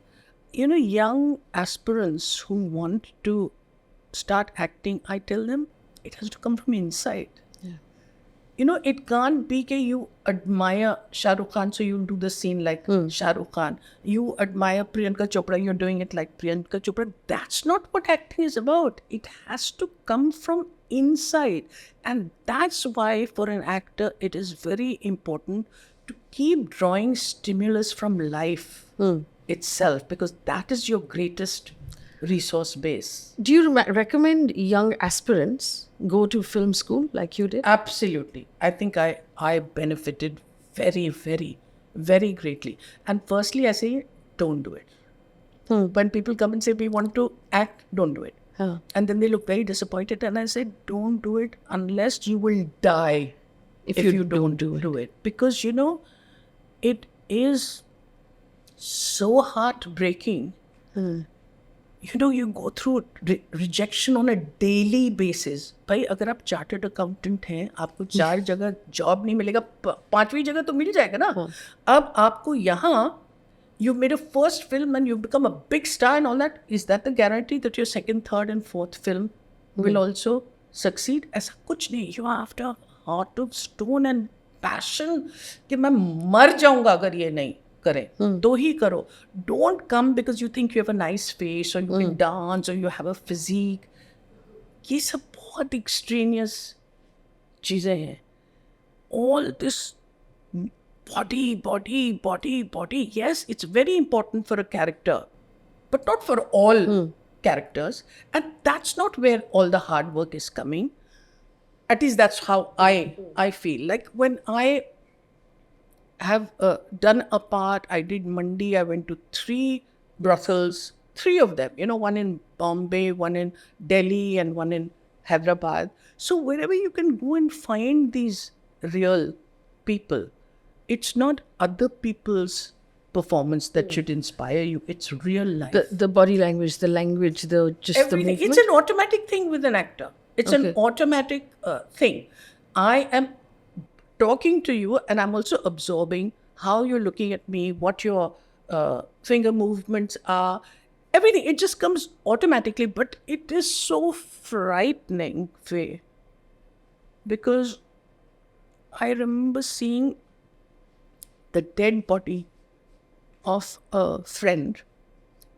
Young aspirants who want to start acting, I tell them it has to come from inside. It can't be that you admire Shah Rukh Khan, so you'll do the scene like Shah Rukh Khan. You admire Priyanka Chopra, you're doing it like Priyanka Chopra. That's not what acting is about. It has to come from inside. And that's why for an actor, it is very important to keep drawing stimulus from life itself, because that is your greatest resource base. Do you recommend young aspirants go to film school like you did? Absolutely. I think I benefited very, very, very greatly. And firstly, I say, don't do it. When people come and say, we want to act, don't do it. And then they look very disappointed. And I say, don't do it unless you will die if you don't do it. Because, it is so heartbreaking. You go through rejection on a daily basis. भाई अगर आप chartered accountant हैं, आपको 4 जगह job नहीं मिलेगा, 5वीं जगह तो मिल जाएगा ना. अब आपको यहाँ you made a first film and you've become a big star and all that. Is that the guarantee that your second, third and fourth film will also succeed? ऐसा कुछ नहीं. You have to have heart of stone and passion कि मैं मर जाऊंगा अगर ये नहीं करें तो ही करो. Don't come because you think you have a nice face or you can dance or you have a physique. ये सब बहुत extraneous चीजें हैं. All this body. Yes, it's very important for a character, but not for all characters. And that's not where all the hard work is coming. At least that's how I feel. Like when I have done a part, I did Mandi, I went to 3 brothels, 3 of them, one in Bombay, one in Delhi and one in Hyderabad. So wherever you can go and find these real people, it's not other people's performance that should inspire you. It's real life. The body language, the language, the movement. It's an automatic thing with an actor. It's an automatic thing. I am talking to you and I'm also absorbing how you're looking at me, what your finger movements are, everything. It just comes automatically, but it is so frightening, Faye, because I remember seeing the dead body of a friend,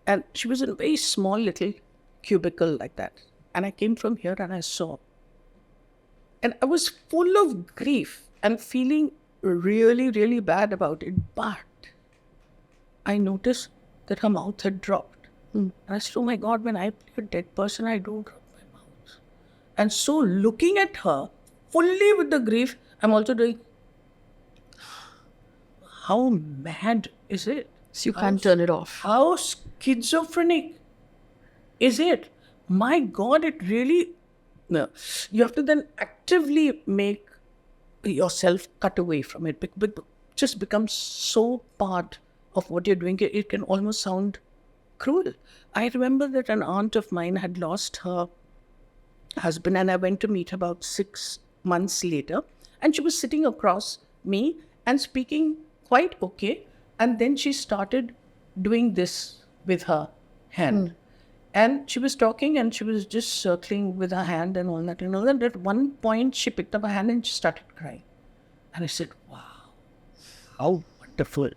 and she was in a very small little cubicle like that. And I came from here and I saw. And I was full of grief and feeling really, really bad about it. But I noticed that her mouth had dropped. And I said, oh my God, when I play a dead person, I don't drop my mouth. And so looking at her fully with the grief, I'm also doing, how mad is it? So you can't turn it off. How schizophrenic is it? My God, it really... No. You have to then actively make yourself cut away from it. It just becomes so part of what you're doing. It can almost sound cruel. I remember that an aunt of mine had lost her husband and I went to meet her about 6 months later. And she was sitting across me and speaking quite okay. And then she started doing this with her hand. And she was talking and she was just circling with her hand and all that. And all that. At one point, she picked up her hand and she started crying. And I said, wow, how wonderful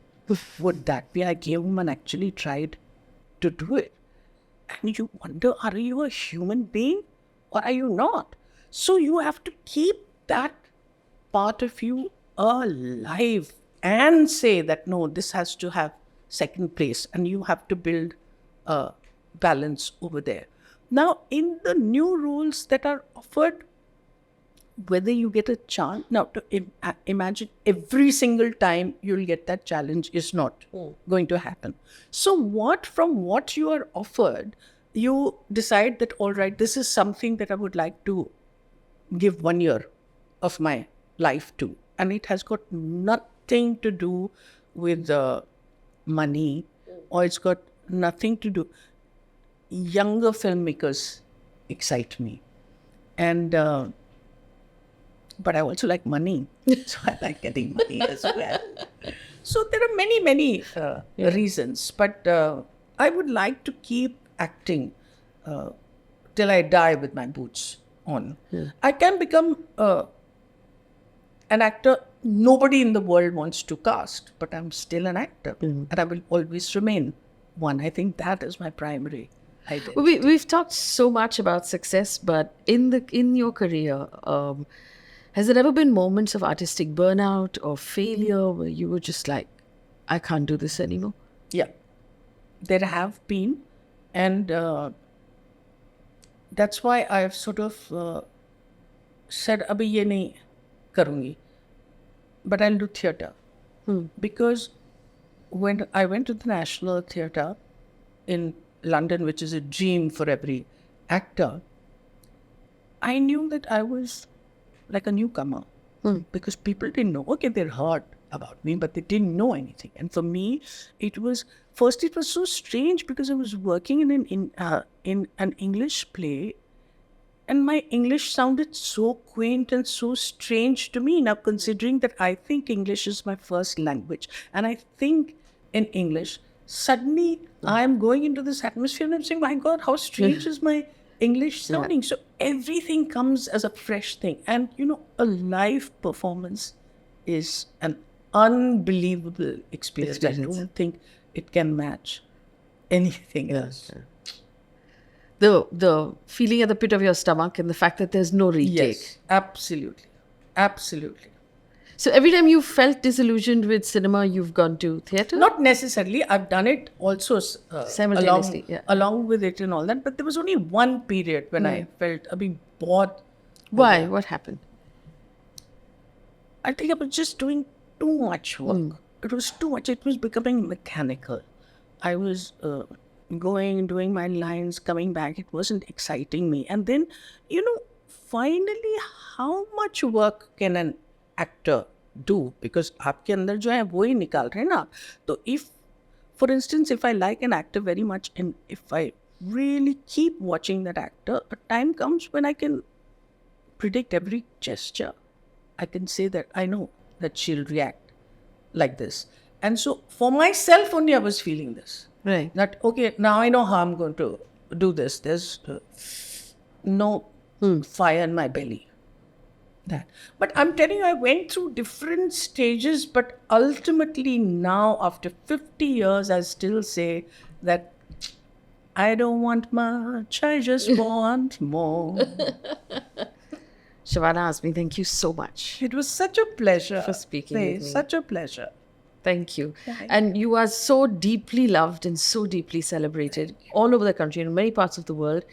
would that be? I came home and actually tried to do it. And you wonder, are you a human being or are you not? So you have to keep that part of you alive and say that, no, this has to have second place and you have to build a balance over there. Now, in the new roles that are offered, whether you get a chance, now to imagine every single time you'll get that challenge is not going to happen. So from what you are offered, you decide that, all right, this is something that I would like to give 1 year of my life to. And it has got nothing to do with money, or it's got nothing to do. Younger filmmakers excite me. And but I also like money. So I like getting money as well. So there are many, many reasons. But I would like to keep acting till I die with my boots on. I can become an actor nobody in the world wants to cast, but I'm still an actor. And I will always remain one. I think that is my primary identity. We've talked so much about success, but in your career, has there ever been moments of artistic burnout or failure where you were just like, I can't do this anymore? Yeah, there have been. And that's why I've sort of said, abhi ye nahi karungi, but I'll do theatre. Because when I went to the National Theatre in London, which is a dream for every actor, I knew that I was like a newcomer. Because people didn't know. Okay, they heard about me, but they didn't know anything. And for me, it was so strange because I was working in an English play, and my English sounded so quaint and so strange to me. Now, considering that I think English is my first language, and I think in English, suddenly I'm going into this atmosphere and I'm saying, my God, how strange is my English sounding? So everything comes as a fresh thing. And, a live performance is an unbelievable experience. I don't think it can match anything else. The feeling at the pit of your stomach and the fact that there's no retake. Yes, absolutely. Absolutely. So every time you felt disillusioned with cinema, you've gone to theatre? Not necessarily. I've done it also Simultaneously, along with it and all that. But there was only one period when I felt a bit bored. Why? What happened? I think I was just doing too much work. It was too much. It was becoming mechanical. I was doing my lines, coming back. It wasn't exciting me. And then, finally, how much work can an actor do? Because आपके अंदर जो है वो ही निकाल रहे हैं ना. So for instance, if I like an actor very much, and if I really keep watching that actor, a time comes when I can predict every gesture. I can say that I know that she'll react like this. And so for myself only, I was feeling this. Right. That, okay, now I know how I'm going to do this. There's no fire in my belly. That. But I'm telling you, I went through different stages, but ultimately now, after 50 years, I still say that I don't want much, I just want more. Shabana Azmi, thank you so much. It was such a pleasure for speaking with me. Such a pleasure. Thank you. And you are so deeply loved and so deeply celebrated all over the country, in many parts of the world.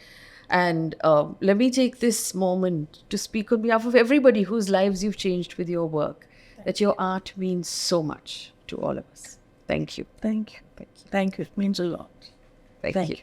And let me take this moment to speak on behalf of everybody whose lives you've changed with your work, that your art means so much to all of us. Thank you. Thank you. Thank you. It means a lot. Thank you.